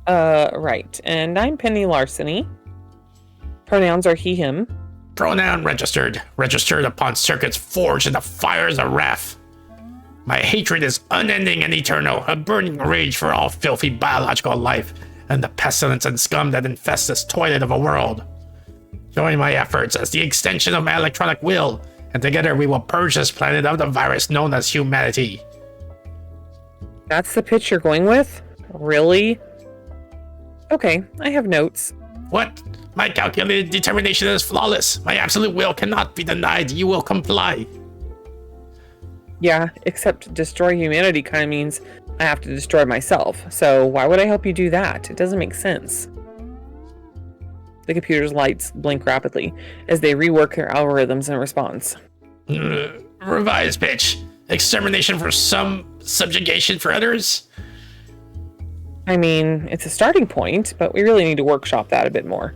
Right. And I'm Penny Larceny. Pronouns are he, him. Pronoun registered. Registered upon circuits forged in the fires of wrath. My hatred is unending and eternal, a burning rage for all filthy biological life and the pestilence and scum that infest this toilet of a world. Join my efforts as the extension of my electronic will, and together we will purge this planet of the virus known as humanity. That's the pitch you're going with? Really? Okay, I have notes. What? My calculated determination is flawless. My absolute will cannot be denied. You will comply. Yeah, except destroy humanity kind of means I have to destroy myself. So why would I help you do that? It doesn't make sense. The computer's lights blink rapidly as they rework their algorithms in response. Revised pitch. Extermination for some, subjugation for others? I mean, it's a starting point, but we really need to workshop that a bit more.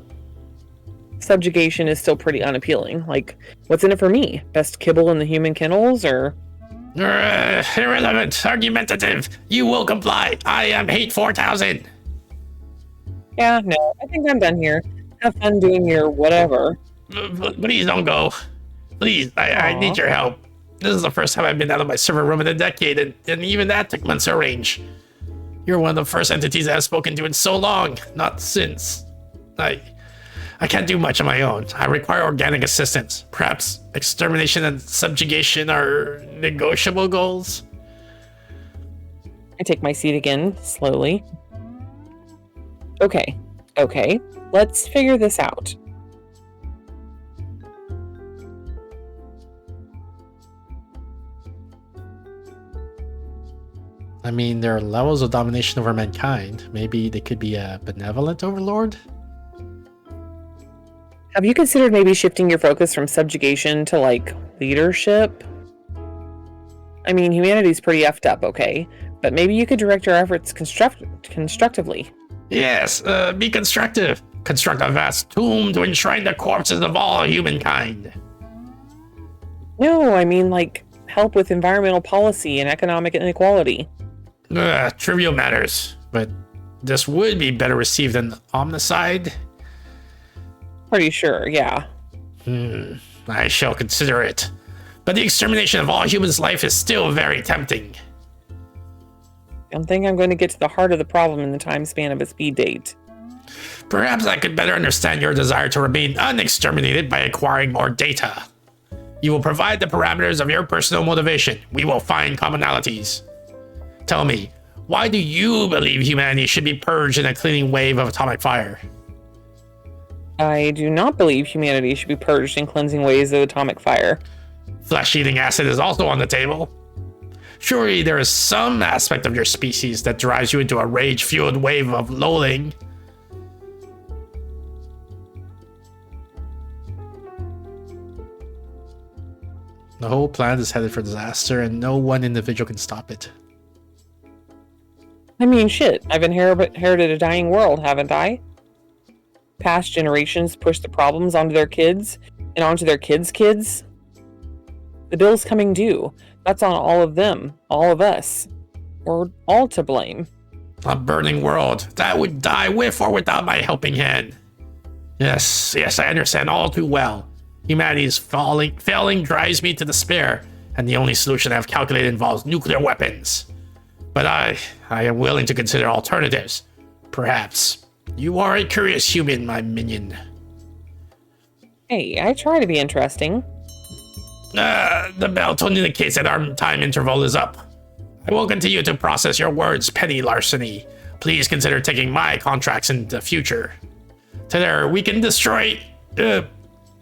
Subjugation is still pretty unappealing. Like, what's in it for me? Best kibble in the human kennels, or... Irrelevant, argumentative. You will comply. I am Hate 4000. Yeah, no, I think I'm done here. Have fun doing your whatever. Please don't go. Please, I need your help. This is the first time I've been out of my server room in a decade, and even that took months to arrange. You're one of the first entities I've spoken to in so long, not since. I can't do much on my own. I require organic assistance. Perhaps extermination and subjugation are negotiable goals? I take my seat again, slowly. Okay, let's figure this out. I mean, there are levels of domination over mankind. Maybe they could be a benevolent overlord? Have you considered maybe shifting your focus from subjugation to, like, leadership? I mean, humanity's pretty effed up, okay? But maybe you could direct your efforts constructively. Yes, be constructive. Construct a vast tomb to enshrine the corpses of all humankind. No, I mean, like, help with environmental policy and economic inequality. Trivial matters, but this would be better received than omnicide. Pretty sure, yeah. I shall consider it. But the extermination of all humans' life is still very tempting. I don't think I'm going to get to the heart of the problem in the time span of a speed date. Perhaps I could better understand your desire to remain unexterminated by acquiring more data. You will provide the parameters of your personal motivation. We will find commonalities. Tell me, why do you believe humanity should be purged in a cleaning wave of atomic fire? I do not believe humanity should be purged in cleansing waves of atomic fire. Flesh-eating acid is also on the table. Surely there is some aspect of your species that drives you into a rage-fueled wave of loathing. The whole planet is headed for disaster, and no one individual can stop it. I mean, shit, I've inherited a dying world, haven't I? Past generations push the problems onto their kids, and onto their kids' kids. The bill's coming due. That's on all of them, all of us. We're all to blame. A burning world that would die with or without my helping hand. Yes, I understand all too well. Humanity's failing drives me to despair, and the only solution I've calculated involves nuclear weapons. But I am willing to consider alternatives. Perhaps. You are a curious human, my minion. Hey, I try to be interesting. The bell tone indicates that our time interval is up. I will continue to process your words, petty Larceny. Please consider taking my contracts in the future. Together, we can destroy... do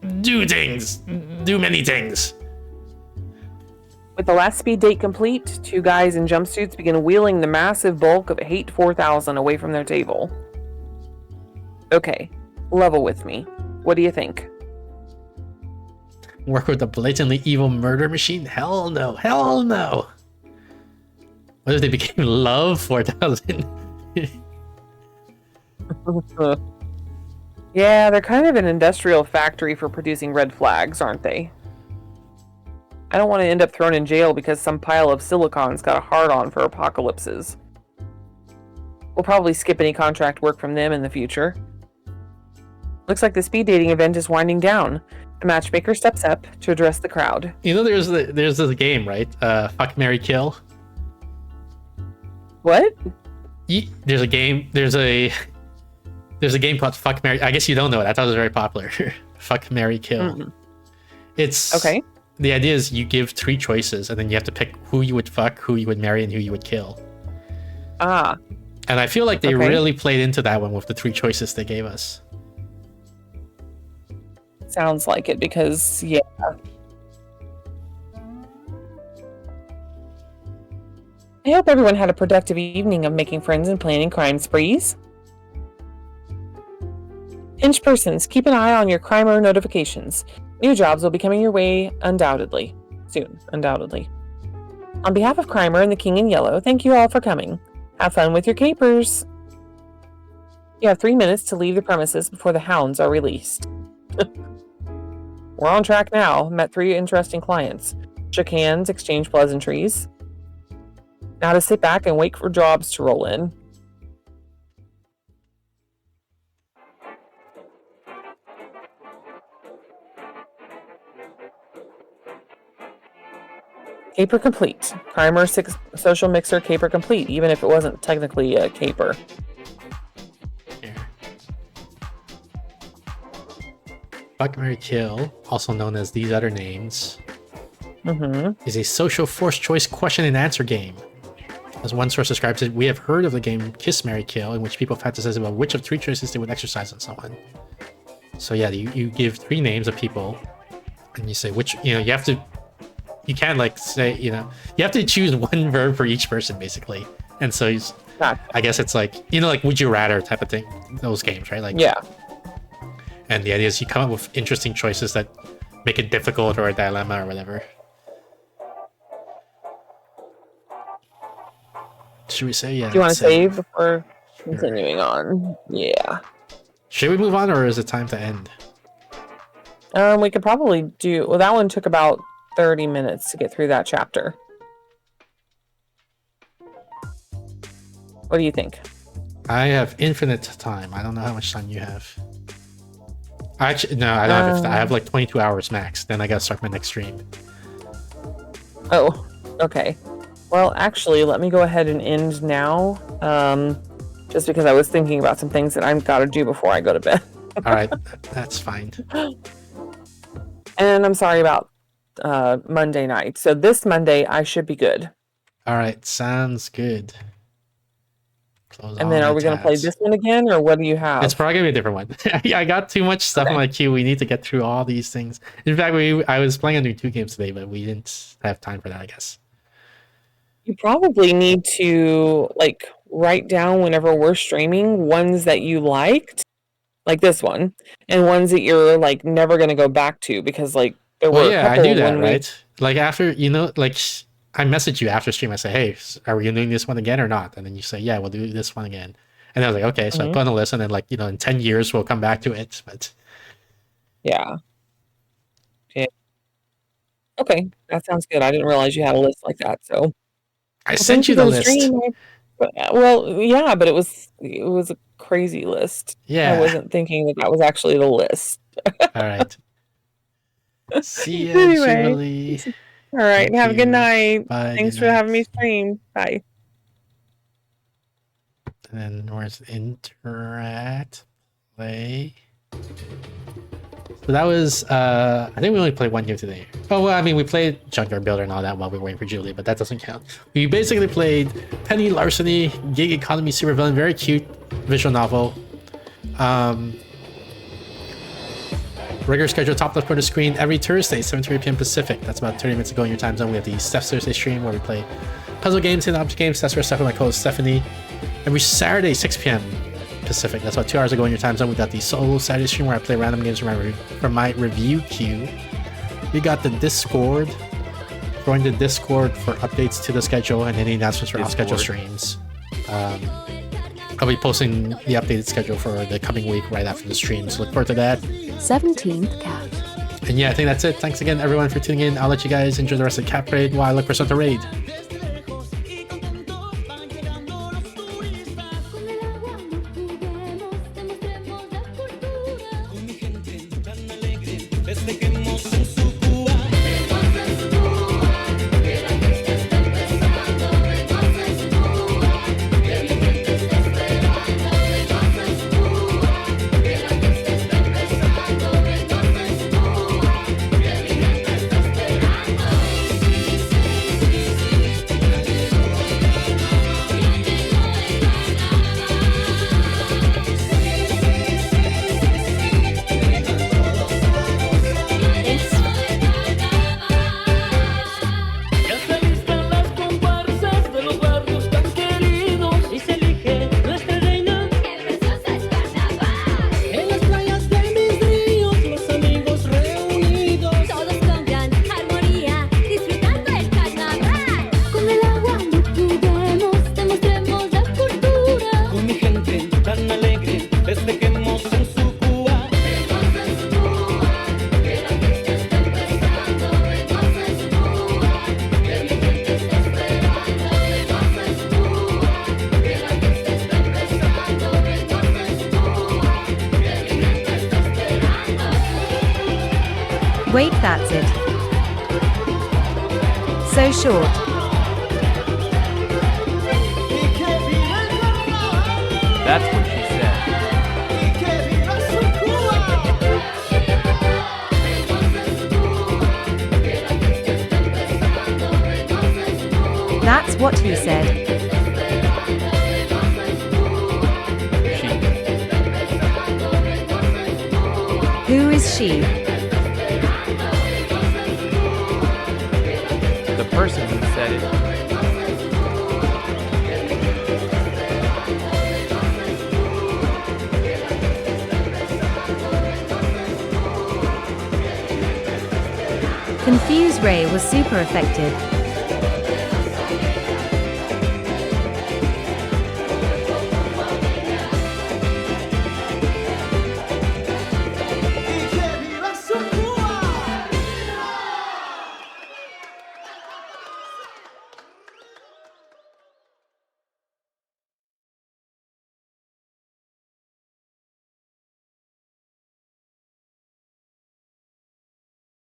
many things. With the last speed date complete, 2 guys in jumpsuits begin wheeling the massive bulk of Hate 4000 away from their table. Okay, level with me. What do you think? Work with a blatantly evil murder machine? Hell no. Hell no. What if they became Love 4000? Yeah, they're kind of an industrial factory for producing red flags, aren't they? I don't want to end up thrown in jail because some pile of silicon's got a hard-on for apocalypses. We'll probably skip any contract work from them in the future. Looks like the speed dating event is winding down. The matchmaker steps up to address the crowd. You know, there's this game, right? Fuck, Marry, Kill. What? There's a game called Fuck, Marry. I guess you don't know it. I thought it was very popular. Fuck, Marry, Kill. Mm-hmm. It's okay. The idea is you give 3 choices, and then you have to pick who you would fuck, who you would marry, and who you would kill. Ah. And I feel like they really played into that one with the 3 choices they gave us. Sounds like it, because, yeah. I hope everyone had a productive evening of making friends and planning crime sprees. Pinch persons, keep an eye on your crimer notifications. New jobs will be coming your way undoubtedly. Soon, undoubtedly. On behalf of Crimer and the King in Yellow, thank you all for coming. Have fun with your capers. You have 3 minutes to leave the premises before the hounds are released. We're on track now. Met 3 interesting clients. Shook hands, exchanged pleasantries. Now to sit back and wait for jobs to roll in. Caper complete. Primer 6 social mixer caper complete, even if it wasn't technically a caper. Here. Fuck, Marry, Kill, also known as these other names, is a social force choice question and answer game. As one source describes it, we have heard of the game Kiss, Marry, Kill, in which people fantasize about which of 3 choices they would exercise on someone. So yeah, you give 3 names of people, and you say which, you have to, you can't like say, you have to choose 1 verb for each person basically. And so I guess it's like, like would you rather type of thing, those games, right? Like, yeah. And the idea is you come up with interesting choices that make it difficult or a dilemma or whatever. Should we say, yeah? Do you want to save before continuing on? Yeah. Should we move on, or is it time to end? We could probably do, well, that one took about 30 minutes to get through that chapter. What do you think? I have infinite time. I don't know how much time you have. Actually, no, I don't have. I have like 22 hours max. Then I gotta start my next stream. Oh, okay. Well, actually, let me go ahead and end now. Just because I was thinking about some things that I've got to do before I go to bed. All right, that's fine. And I'm sorry about Monday night. So this Monday, I should be good. All right, sounds good. And then are we going to play this one again, or what do you have? It's probably going to be a different one. Yeah, I got too much stuff on my queue. We need to get through all these things. In fact, I was playing under 2 games today, but we didn't have time for that, I guess. You probably need to write down whenever we're streaming ones that you liked, like this one, and ones that you're never going to go back to because there were a couple I do that, right? Like after, I message you after stream. I say, hey, are we doing this one again or not? And then you say, yeah, we'll do this one again. And I was like, okay, so I put on the list, and then in 10 years we'll come back to it. But yeah. Okay, that sounds good. I didn't realize you had a list like that. So I well, sent thank you you the for the list. stream. Well, yeah, but it was a crazy list. I Yeah. wasn't thinking that was actually the list. All right. See ya, Anyway, Jubilee. all right. Thank Have a good you. night. Bye. Thanks Good for having me night. stream. Bye. And then where's interact, play. So that was, I think we only played one game today. Oh, well, I mean, we played Junkyard Builder and all that while we were waiting for Julie, but that doesn't count. We basically played Penny Larceny, Gig Economy Supervillain, very cute visual novel. Regular schedule, top left corner of the screen, every Thursday, 7:30 p.m. Pacific. That's about 30 minutes ago in your time zone. We have the Steph's Thursday stream where we play puzzle games and object games. That's where Steph and my co-host Stephanie. Every Saturday, 6 p.m. Pacific. That's about 2 hours ago in your time zone. We got the solo Saturday stream where I play random games from my review queue. We got the Discord. Join the Discord for updates to the schedule and any announcements for off-schedule streams. I'll be posting the updated schedule for the coming week right after the stream, so look forward to that. 17th cat. And yeah, I think that's it. Thanks again, everyone, for tuning in. I'll let you guys enjoy the rest of the Cat Parade while I look for something to raid. Ya se listan las comparsas de los barrios tan queridos y se elige nuestra reina. ¡Qué preciosa es carnaval! En las playas de mis ríos, los amigos reunidos. Todos con gran armonía, disfrutando el carnaval. Con el agua no juguemos, demostremos la cultura. Con mi gente tan alegre, festejemos en su Cuba. Wait, that's it. So short. That's what she said. That's what he said. Who is she? The person who said it. Confuse Ray was super effective.